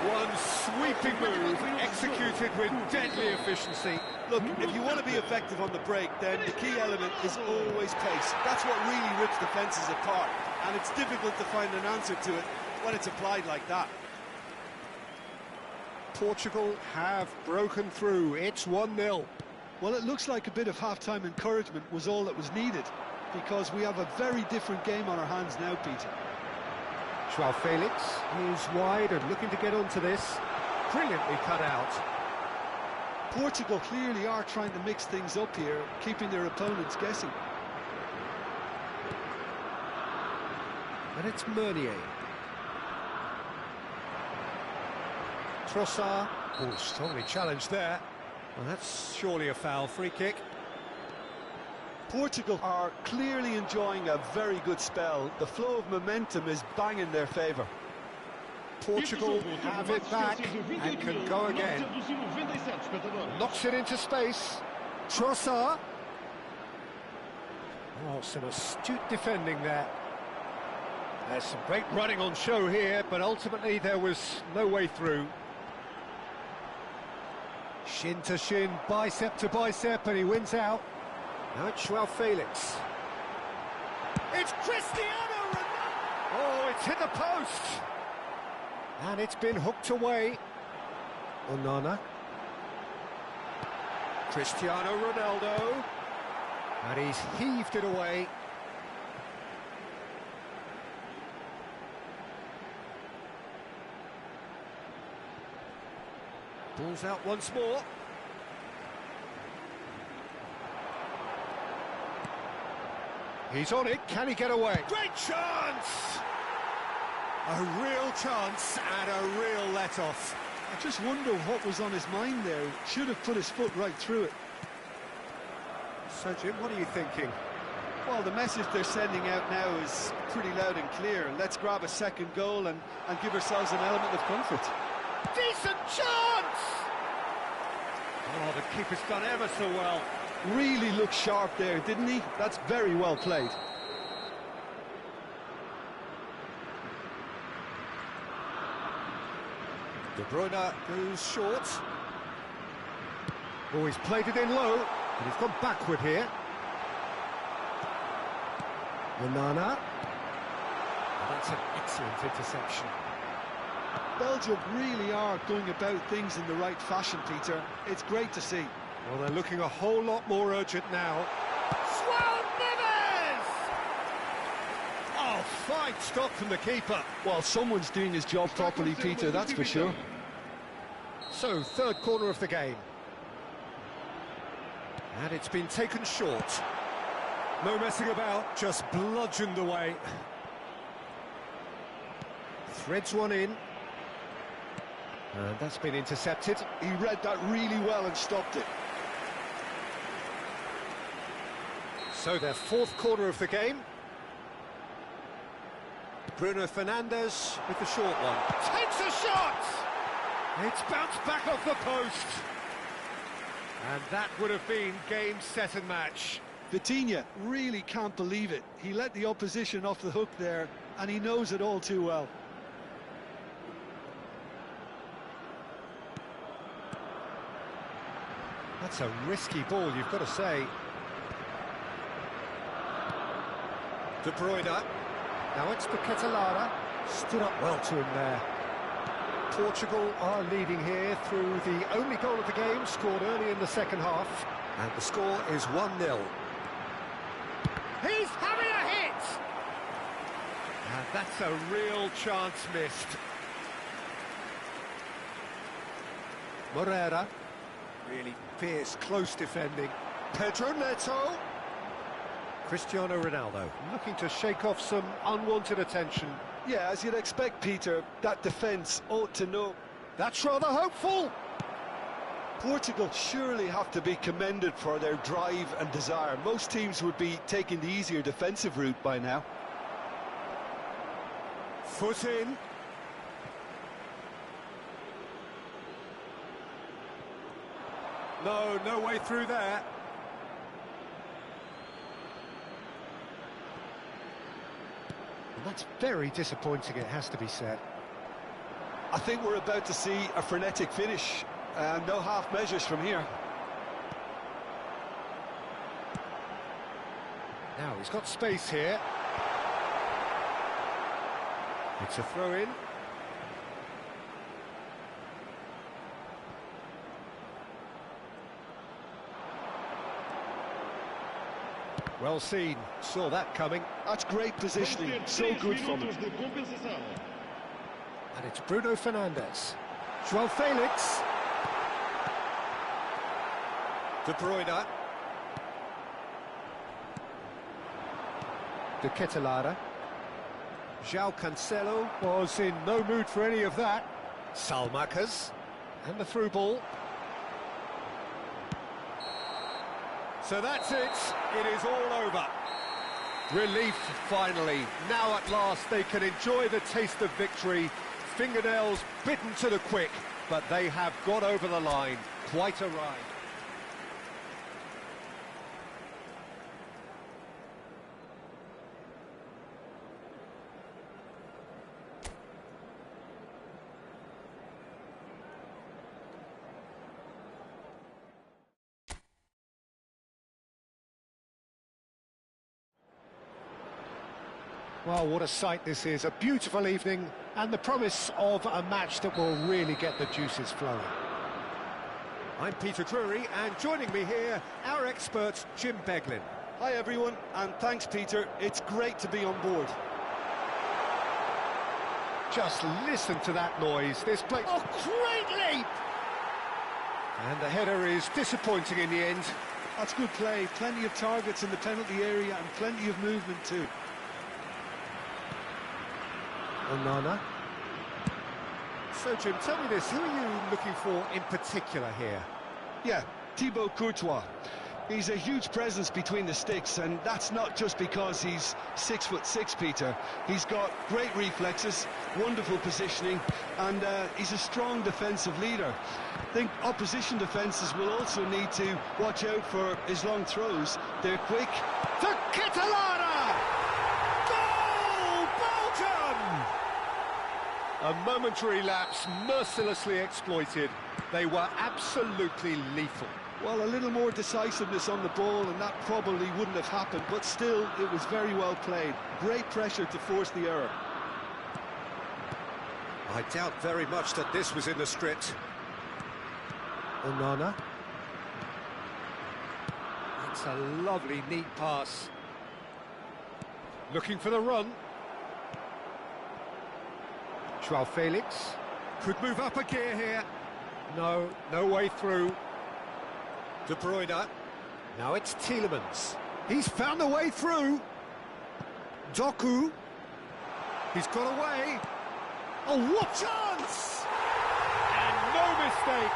One sweeping move, executed with deadly efficiency. Look, if you want to be effective on the break, then the key element is always pace. That's what really rips defences apart, and it's difficult to find an answer to it when it's applied like that. Portugal have broken through. It's 1-0. Well, it looks like a bit of half-time encouragement was all that was needed, because we have a very different game on our hands now, Peter. João Felix is wide and looking to get onto this. Brilliantly cut out. Portugal clearly are trying to mix things up here, keeping their opponents guessing. And it's Meunier. Trossard. Oh, strongly challenged there. Well, that's surely a foul. Free kick. Portugal are clearly enjoying a very good spell. The flow of momentum is bang in their favour. Portugal have it back and can go again. Knocks it into space. Trossard. Oh, some astute defending there. There's some great running on show here, but ultimately there was no way through. Shin to shin, bicep to bicep, and he wins out. Now it's João Felix. It's Cristiano Ronaldo! Oh, it's hit the post! And it's been hooked away. Onana. Cristiano Ronaldo. And he's heaved it away. Ball's out once more. He's on it, can he get away? Great chance! A real chance and a real let-off. I just wonder what was on his mind there. Should have put his foot right through it. So, Jim, what are you thinking? Well, the message they're sending out now is pretty loud and clear. Let's grab a second goal and give ourselves an element of comfort. Decent chance! Oh, the keeper's done ever so well. Really looked sharp there, didn't he? That's very well played. De Bruyne goes short. Oh, he's played it in low, but he's gone backward here. Onana. Oh, that's an excellent interception. Belgium really are going about things in the right fashion, Peter. It's great to see. Well, they're looking a whole lot more urgent now. Swell Neves! Oh, fine stop from the keeper. Well, someone's doing his job properly, Peter, that's for sure. So, third corner of the game. And it's been taken short. No messing about, just bludgeoned away. Threads one in. And that's been intercepted. He read that really well and stopped it. So their fourth corner of the game. Bruno Fernandes with the short one. Takes a shot! It's bounced back off the post. And that would have been game, set and match. Vitinha really can't believe it. He let the opposition off the hook there, and he knows it all too well. That's a risky ball, you've got to say. De Bruyne. Now it's Lara. Stood up well to him there. Portugal are leading here through the only goal of the game, scored early in the second half. And the score is 1-0. He's having a hit! And that's a real chance missed. Moreira. Really fierce, close defending. Pedro Neto. Cristiano Ronaldo looking to shake off some unwanted attention. Yeah, as you'd expect, Peter, that defence ought to know. That's rather hopeful. Portugal surely have to be commended for their drive and desire. Most teams would be taking the easier defensive route by now. Foot in. No way through there. And that's very disappointing, it has to be said. I think we're about to see a frenetic finish. No half measures from here. Now he's got space here. It's a throw-in. Well seen, saw that coming. That's great positioning, so good from him. And it's Bruno Fernandes. João Felix. De Bruyne. De Lara. João Cancelo was in no mood for any of that. Salmakas. And the through ball. So that's it. It is all over. Relief, finally. Now at last they can enjoy the taste of victory. Fingernails bitten to the quick, but they have got over the line. Quite a ride. Well, what a sight this is. A beautiful evening and the promise of a match that will really get the juices flowing. I'm Peter Drury, and joining me here, our expert, Jim Beglin. Hi, everyone, and thanks, Peter. It's great to be on board. Just listen to that noise. This play... Oh, great leap! And the header is disappointing in the end. That's good play. Plenty of targets in the penalty area and plenty of movement, too. Onana. So, Jim, tell me this, who are you looking for in particular here? Yeah, Thibaut Courtois. He's a huge presence between the sticks, and that's not just because he's 6'6", Peter. He's got great reflexes, wonderful positioning, and he's a strong defensive leader. I think opposition defences will also need to watch out for his long throws. They're quick. To Lara! Goal, Belgium! A momentary lapse, mercilessly exploited. They were absolutely lethal. Well, a little more decisiveness on the ball and that probably wouldn't have happened, but still, it was very well played. Great pressure to force the error. I doubt very much that this was in the script. Onana. It's a lovely, neat pass. Looking for the run. Joao Felix. Could move up a gear here. No, no way through. De Bruyne. Now it's Tielemans. He's found a way through. Doku. He's got away. Oh, what chance! And no mistake.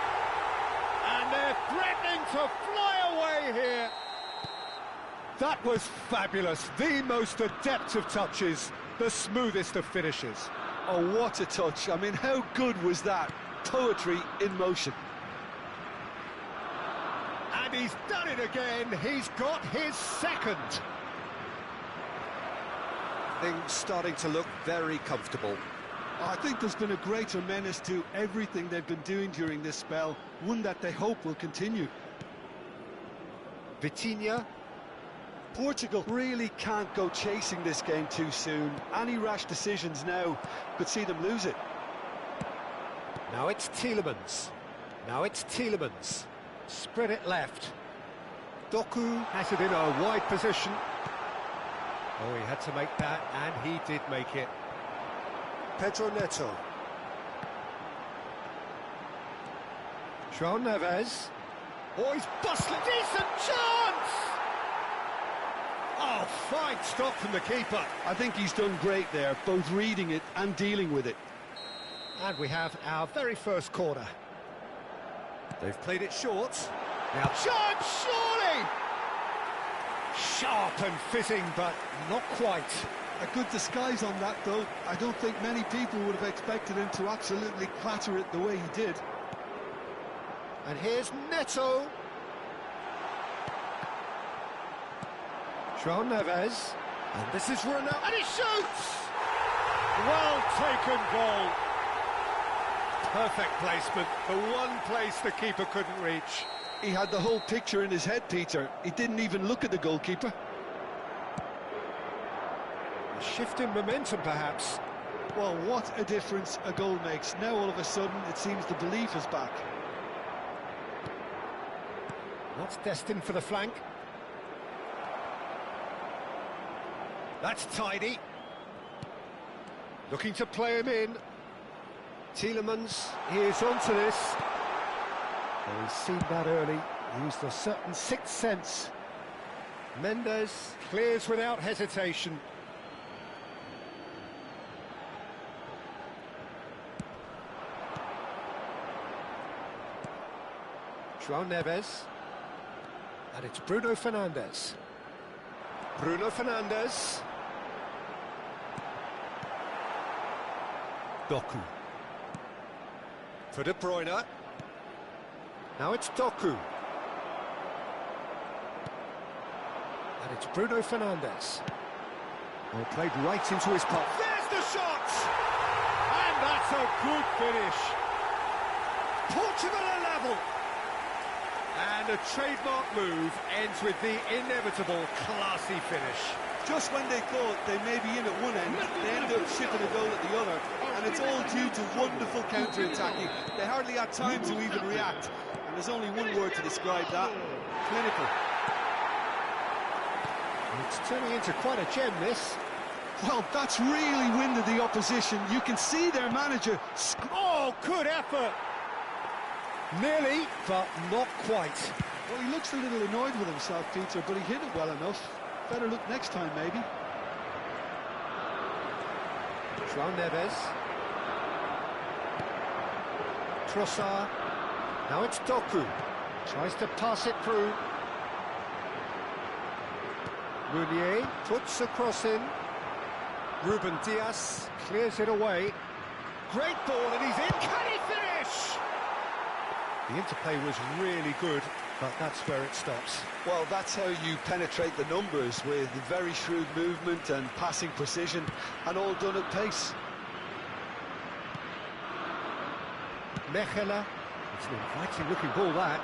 And they're threatening to fly away here. That was fabulous. The most adept of touches, the smoothest of finishes. Oh, what a touch. I mean, how good was that? Poetry in motion. And he's done it again. He's got his second. Things starting to look very comfortable. I think there's been a greater menace to everything they've been doing during this spell, one that they hope will continue. Vitinha. Portugal really can't go chasing this game too soon. Any rash decisions now could see them lose it. Now it's Tielemans. Now it's Tielemans. Spread it left. Doku has it in a wide position. Oh, he had to make that, and he did make it. Pedro Neto. João Neves. Oh, he's bustling. Decent chance! Oh, fine stop from the keeper. I think he's done great there, both reading it and dealing with it. And we have our very first corner. They've played it short. Now chance, surely! Sharp and fizzing, but not quite. A good disguise on that, though. I don't think many people would have expected him to absolutely clatter it the way he did. And here's Neto. João Neves. And this is Ronaldo. And he shoots! Well taken goal. Perfect placement. The one place the keeper couldn't reach. He had the whole picture in his head, Peter. He didn't even look at the goalkeeper. A shift in momentum, perhaps. Well, what a difference a goal makes. Now, all of a sudden, it seems the belief is back. Not destined for the flank. That's tidy. Looking to play him in. Tielemans, he is onto this. Oh, he's seen that early. Used a certain sixth sense. Mendes clears without hesitation. João Neves. And it's Bruno Fernandes. Bruno Fernandes. Doku. For De Bruyne. Now it's Doku. And it's Bruno Fernandes. Well, played right into his path. There's the shot! And that's a good finish. Portugal are level. And a trademark move ends with the inevitable classy finish. Just when they thought they may be in at one end, they end up shipping a goal at the other, and it's all due to wonderful counter-attacking. They hardly had time to even react, and there's only one word to describe that: clinical. It's turning into quite a gem, this. Well, that's really winded the opposition. You can see their manager... Oh, good effort! Nearly, but not quite. Well, he looks a little annoyed with himself, Peter, but he hit it well enough. Better look next time, maybe. João Neves. Trossard. Now it's Doku. Tries to pass it through. Meunier puts a cross in. Ruben Dias clears it away. Great ball, and he's in. Can he finish? The interplay was really good, but that's where it stops. Well, that's how you penetrate the numbers, with very shrewd movement and passing precision, and all done at pace. Mechela. It's an inviting-looking ball, that.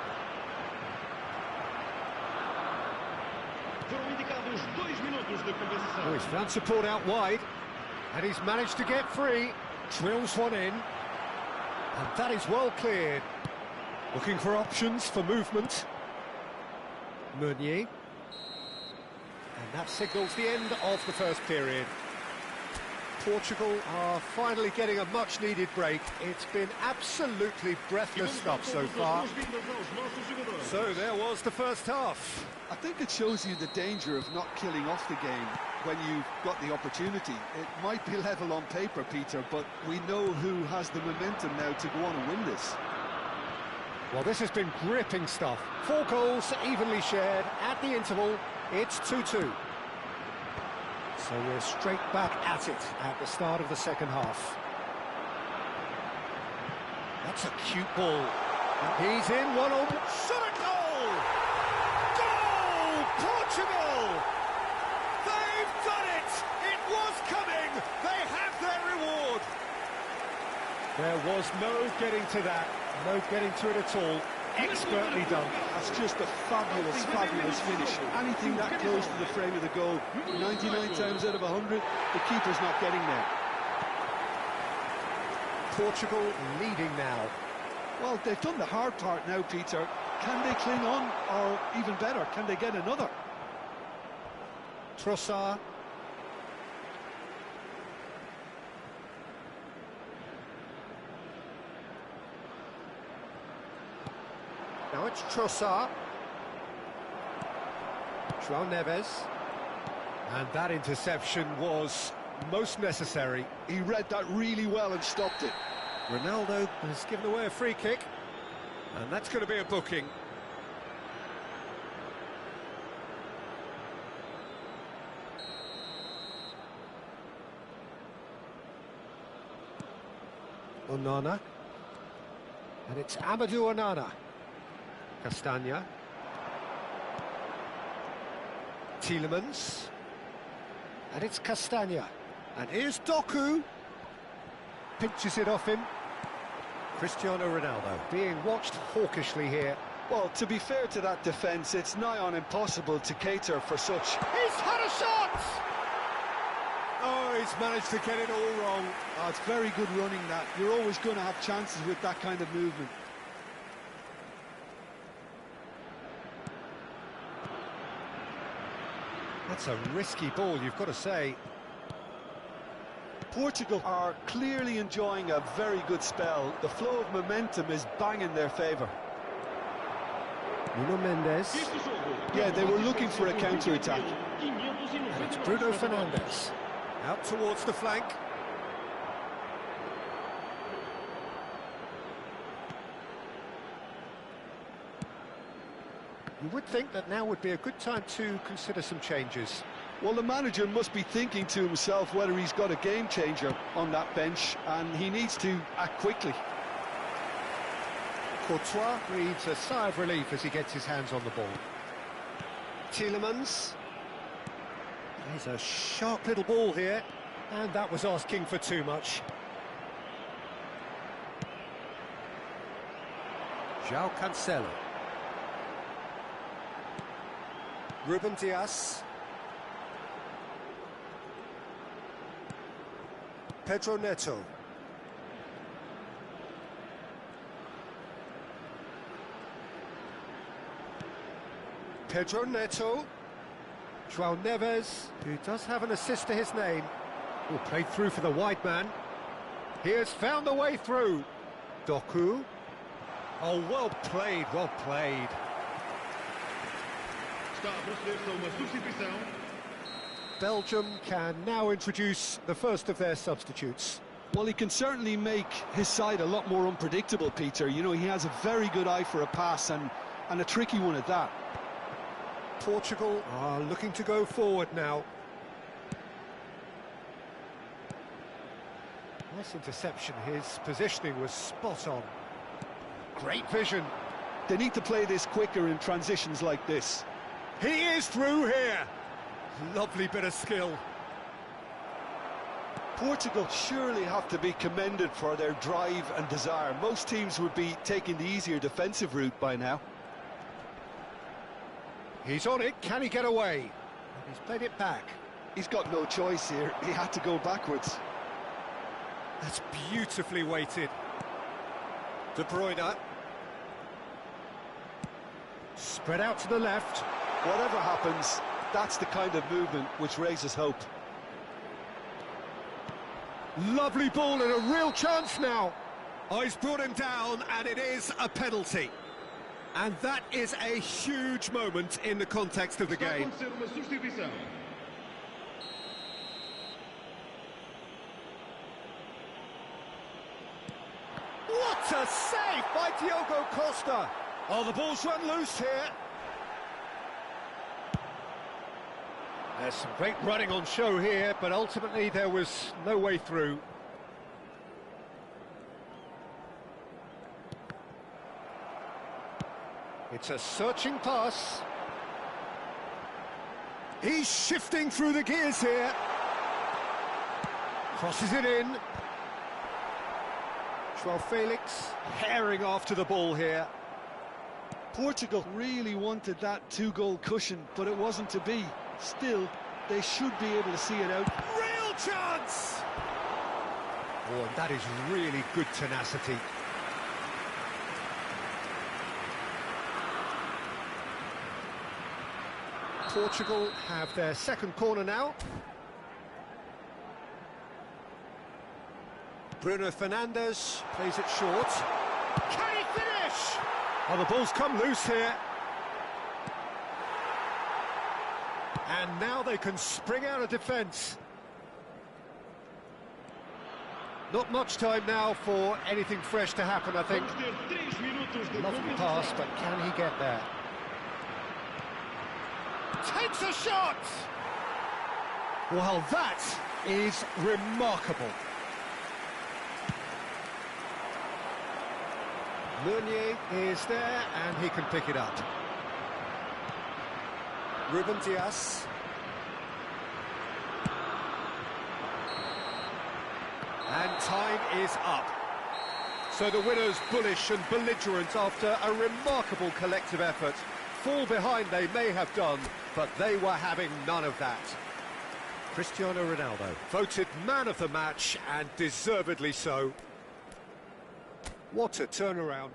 Foram indicados 2 minutos de compensação. Oh, he's found support out wide, and he's managed to get free. Drills one in, and that is well cleared. Looking for options for movement. Meunier. And that signals the end of the first period. Portugal are finally getting a much-needed break. It's been absolutely breathless stuff so far. So there was the first half. I think it shows you the danger of not killing off the game when you've got the opportunity. It might be level on paper, Peter, but we know who has the momentum now to go on and win this. Well, this has been gripping stuff. 4 goals evenly shared at the interval. It's 2-2. So we're straight back at it at the start of the second half. That's a cute ball. He's in, one-on. Shot at goal! Goal! Portugal! They've done it! It was coming! They have their reward! There was no getting to that. No getting to it at all. Expertly done. That's just a fabulous, fabulous finish. Anything that close to the frame of the goal, 99 times out of 100, the keeper's not getting there. Portugal leading now. Well, they've done the hard part now, Peter. Can they cling on, or even better, can they get another? Trossard. Now it's Trossard. João Neves. And that interception was most necessary. He read that really well and stopped it. Ronaldo has given away a free kick. And that's going to be a booking. Onana. And it's Amadou Onana. Castagna. Tielemans. And it's Castagna. And here's Doku. Pinches it off him. Cristiano Ronaldo being watched hawkishly here. Well, to be fair to that defence, it's nigh on impossible to cater for such. He's had a shot! Oh, he's managed to get it all wrong. Oh, it's very good running, that. You're always going to have chances with that kind of movement. That's a risky ball, you've got to say. Portugal are clearly enjoying a very good spell. The flow of momentum is bang in their favour. Nuno Mendes. Yeah, they were looking for a counter-attack. And it's Bruno Fernandes. Out towards the flank. You would think that now would be a good time to consider some changes. Well, the manager must be thinking to himself whether he's got a game changer on that bench, and he needs to act quickly. Courtois breathes a sigh of relief as he gets his hands on the ball. Tielemans. There's a sharp little ball here, and that was asking for too much. João Cancelo. Ruben Dias. Pedro Neto. Pedro Neto. João Neves, who does have an assist to his name. Will play through for the wide man. He has found the way through. Doku. Oh, well played, well played. Está a proceder-se a uma substituição. Belgium can now introduce the first of their substitutes. Well, he can certainly make his side a lot more unpredictable, Peter. You know, he has a very good eye for a pass, and a tricky one at that. Portugal are looking to go forward now. Nice interception, his positioning was spot on. Great vision. They need to play this quicker in transitions like this. He is through here. Lovely bit of skill. Portugal surely have to be commended for their drive and desire. Most teams would be taking the easier defensive route by now. He's on it, can he get away? He's played it back. He's got no choice here, he had to go backwards. That's beautifully weighted. De Bruyne. Spread out to the left. Whatever happens, that's the kind of movement which raises hope. Lovely ball and a real chance now. Oh, he's brought him down and it is a penalty. And that is a huge moment in the context of the game. What a save by Diogo Costa. Oh, the ball's run loose here. There's some great running on show here, but ultimately there was no way through. It's a searching pass. He's shifting through the gears here. Crosses it in. Joao Felix herring after the ball here. Portugal really wanted that two-goal cushion, but it wasn't to be. Still, they should be able to see it out. Real chance! Oh, and that is really good tenacity. Portugal have their second corner now. Bruno Fernandes plays it short. Can he finish? Oh, the ball's come loose here. And now they can spring out of defence. Not much time now for anything fresh to happen, I think. Lovely pass, but can he get there? Takes a shot! Well, that is remarkable. Meunier is there, and he can pick it up. Ruben Dias. And time is up. So the winners bullish and belligerent after a remarkable collective effort. Fall behind they may have done, but they were having none of that. Cristiano Ronaldo voted man of the match, and deservedly so. What a turnaround.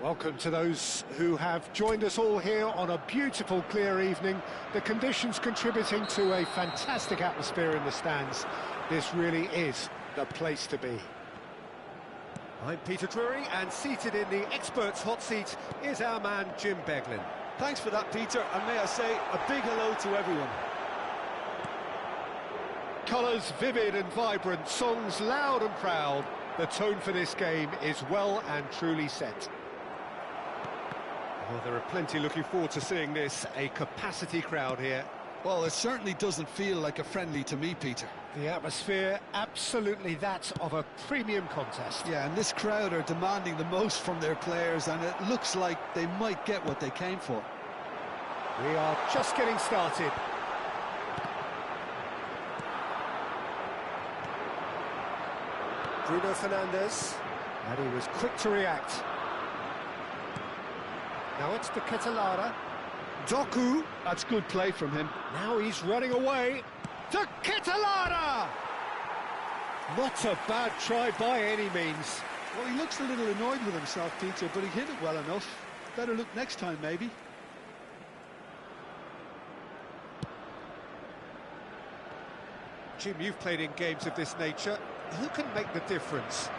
Welcome to those who have joined us all here on a beautiful, clear evening. The conditions contributing to a fantastic atmosphere in the stands. This really is the place to be. I'm Peter Drury, and seated in the experts' hot seat is our man Jim Beglin. Thanks for that, Peter, and may I say a big hello to everyone. Colours vivid and vibrant, songs loud and proud. The tone for this game is well and truly set. Well, there are plenty looking forward to seeing this, a capacity crowd here. Well, it certainly doesn't feel like a friendly to me, Peter. The atmosphere, absolutely that of a premium contest. Yeah, and this crowd are demanding the most from their players, and it looks like they might get what they came for. We are just getting started. Bruno Fernandes, and he was quick to react. Now it's to Ketelara. Doku. That's good play from him. Now he's running away. To Ketelara! Not a bad try by any means. Well, he looks a little annoyed with himself, Peter, but he hit it well enough. Better look next time, maybe. Jim, you've played in games of this nature. Who can make the difference?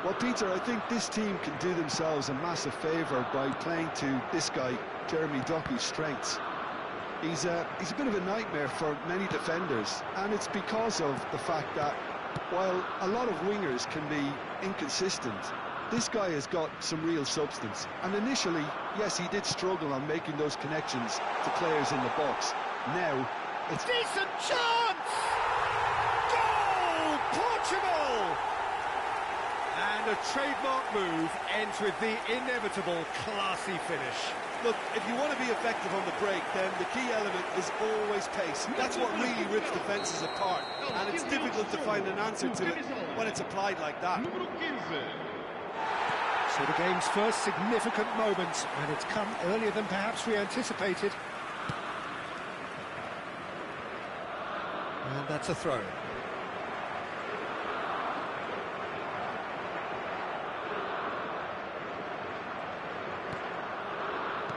Well, Peter, I think this team can do themselves a massive favour by playing to this guy, Jeremy Doku's strengths. He's a bit of a nightmare for many defenders, and it's because of the fact that while a lot of wingers can be inconsistent, This guy has got some real substance. And initially, yes, he did struggle on making those connections to players in the box. Now, it's... Decent chance! Goal! Portugal! And a trademark move ends with the inevitable classy finish. Look, if you want to be effective on the break, then the key element is always pace. That's what really rips defences apart. And it's difficult to find an answer to it when it's applied like that. So the game's first significant moment, and it's come earlier than perhaps we anticipated. And that's a throw.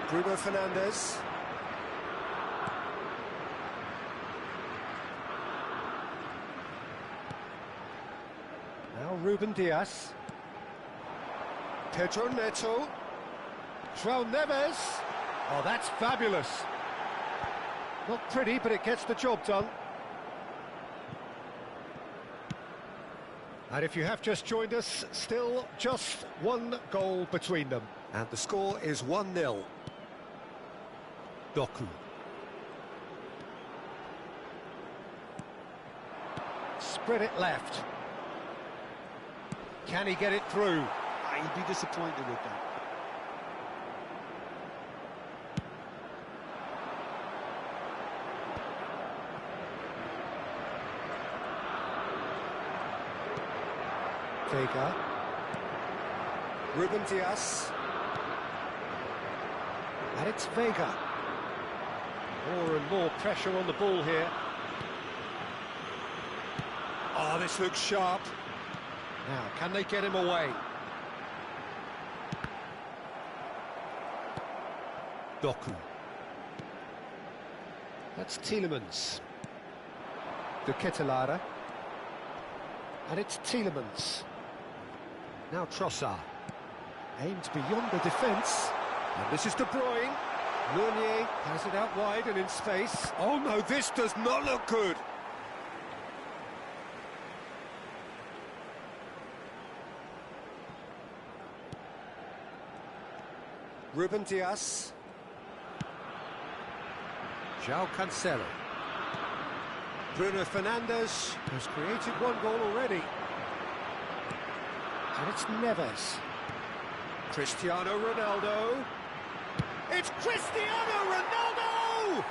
Bruno Fernandes. Now Ruben Diaz. Pedro Neto. João Neves. Oh, that's fabulous. Not pretty, but it gets the job done. And if you have just joined us, still just one goal between them. And the score is 1-0. Doku. Spread it left. Can he get it through? He'd be disappointed with that. Vega. Ruben Diaz. And it's Vega. More and more pressure on the ball here. Oh, this looks sharp. Now, can they get him away? Doku. That's Tielemans. De Ketelaere. And it's Tielemans. Now Trossard. Aimed beyond the defence. And this is De Bruyne. Meunier has it out wide and in space. Oh no, this does not look good. Ruben Diaz. João Cancelo. Bruno Fernandes has created one goal already. And it's Neves. Cristiano Ronaldo. It's Cristiano Ronaldo!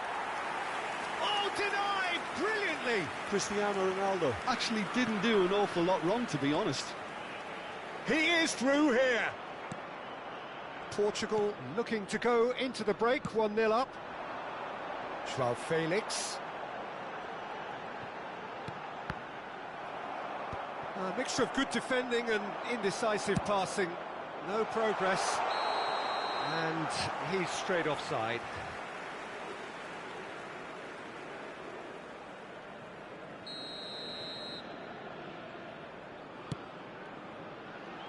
Oh, denied brilliantly. Cristiano Ronaldo actually didn't do an awful lot wrong, to be honest. He is through here. Portugal looking to go into the break, 1-0 up. João Felix. A mixture of good defending and indecisive passing. No progress. And he's straight offside.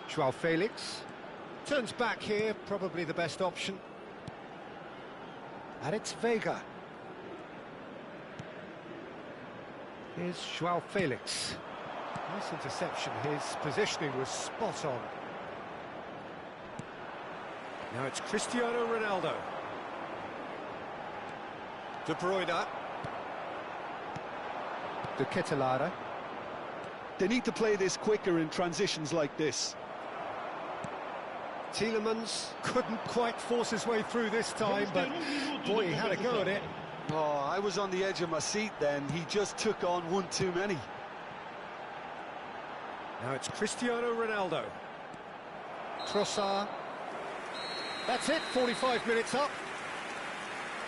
João Felix. Turns back here, probably the best option. And it's Vega. Here's João Felix. Nice interception, his positioning was spot on. Now it's Cristiano Ronaldo. De Bruyne. De Ketelaere. They need to play this quicker in transitions like this. Tielemans couldn't quite force his way through this time, but boy, he had a go at it. Oh, I was on the edge of my seat then. He just took on one too many. Now it's Cristiano Ronaldo. Trossard. That's it, 45 minutes up.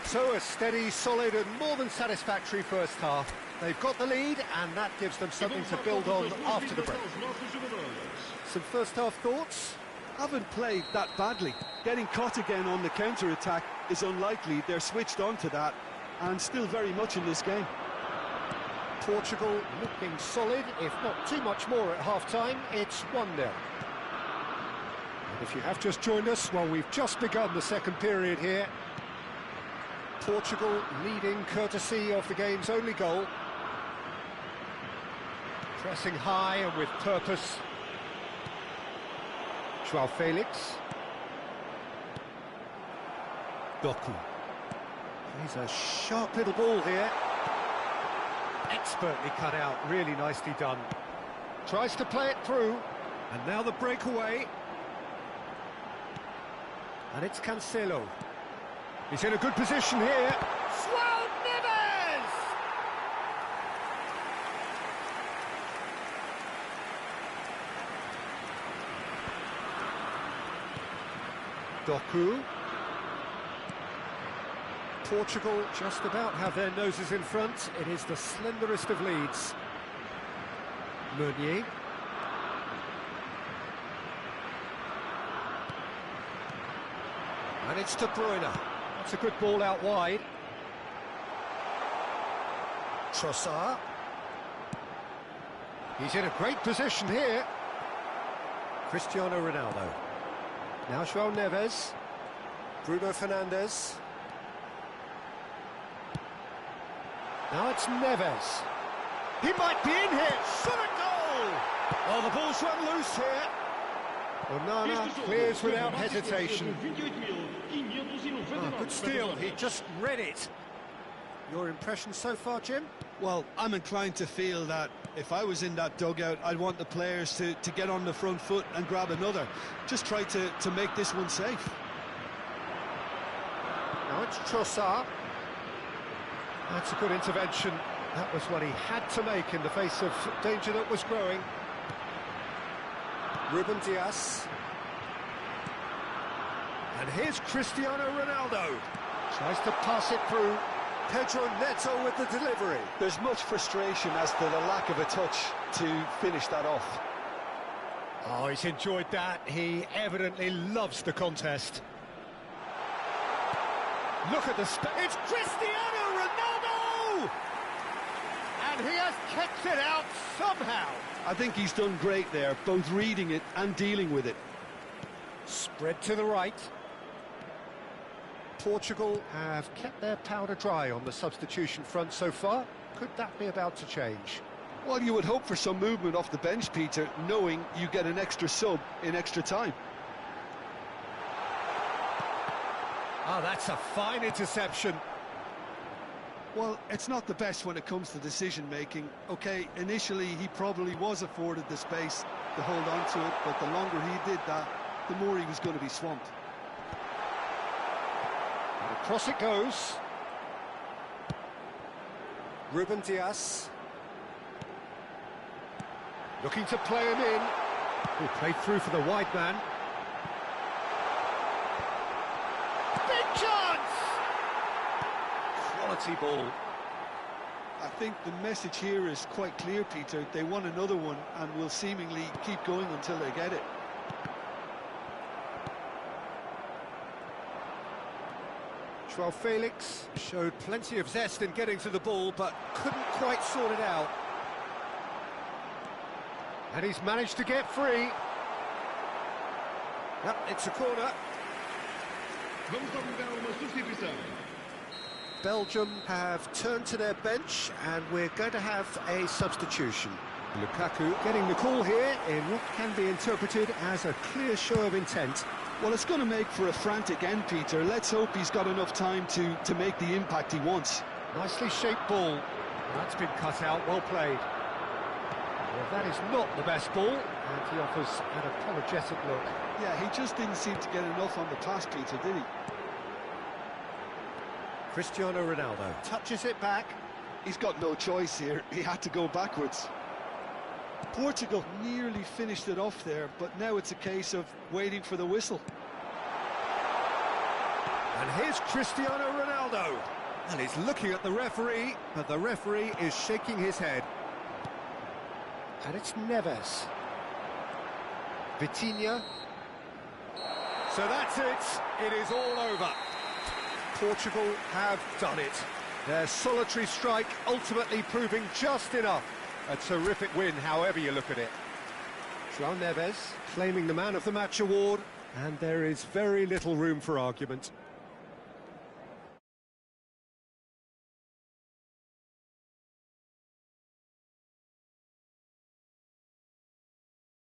So a steady, solid and more than satisfactory first half. They've got the lead and that gives them something to build on after the break. Some first half thoughts? Haven't played that badly. Getting caught again on the counter-attack is unlikely. They're switched on to that and still very much in this game. Portugal looking solid, if not too much more at half-time. It's 1-0. And if you have just joined us, well, we've just begun the second period here. Portugal leading courtesy of the game's only goal. Pressing high and with purpose. Joao Felix. Doku. He's a sharp little ball here. Expertly cut out, really nicely done. Tries to play it through, and now the breakaway. And it's Cancelo. He's in a good position here. Joao Neves! Doku. Portugal just about have their noses in front. It is the slenderest of leads. Meunier. And it's De Bruyne. That's a good ball out wide. Trossard. He's in a great position here. Cristiano Ronaldo. Now Joao Neves. Bruno Fernandes. Now it's Neves. He might be in here. Shot a goal! Oh, the ball's run loose here. Onana clears without hesitation. Oh, good steal. He just read it. Your impression so far, Jim? Well, I'm inclined to feel that if I was in that dugout, I'd want the players to get on the front foot and grab another. Just try to make this one safe. Now it's Trossard. That's a good intervention. That was what he had to make in the face of danger that was growing. Ruben Dias. And here's Cristiano Ronaldo. Tries to pass it through. Pedro Neto with the delivery. There's much frustration as to the lack of a touch to finish that off. Oh, he's enjoyed that. He evidently loves the contest. Look at the it's Cristiano Ronaldo! And he has kept it out somehow. I think he's done great there, both reading it and dealing with it. Spread to the right. Portugal have kept their powder dry on the substitution front so far. Could that be about to change? Well, you would hope for some movement off the bench, Peter, knowing you get an extra sub in extra time. Oh, that's a fine interception. Well, it's not the best when it comes to decision-making. OK, initially he probably was afforded the space to hold on to it, but the longer he did that, the more he was going to be swamped. And across it goes. Ruben Dias. Looking to play him in. He played through for the wide man. Big chance! Quality ball. I think the message here is quite clear, Peter. They want another one and will seemingly keep going until they get it. Joao Felix showed plenty of zest in getting to the ball, but couldn't quite sort it out. And he's managed to get free. Yep, it's a corner. Belgium have turned to their bench, and we're going to have a substitution. Lukaku getting the call here in what can be interpreted as a clear show of intent. Well, it's going to make for a frantic end, Peter. Let's hope he's got enough time to make the impact he wants. Nicely shaped ball. That's been cut out, well played. Well, that is not the best ball, and he offers an apologetic look. Yeah, he just didn't seem to get enough on the pass, Peter, did he? Cristiano Ronaldo touches it back. He's got no choice here. He had to go backwards. Portugal nearly finished it off there, but now it's a case of waiting for the whistle. And here's Cristiano Ronaldo. And he's looking at the referee, but the referee is shaking his head. And it's Neves. Vitinha. So that's it. It is all over. Portugal have done it. Their solitary strike ultimately proving just enough. A terrific win, however you look at it. Joao Neves claiming the Man of the Match award, and there is very little room for argument.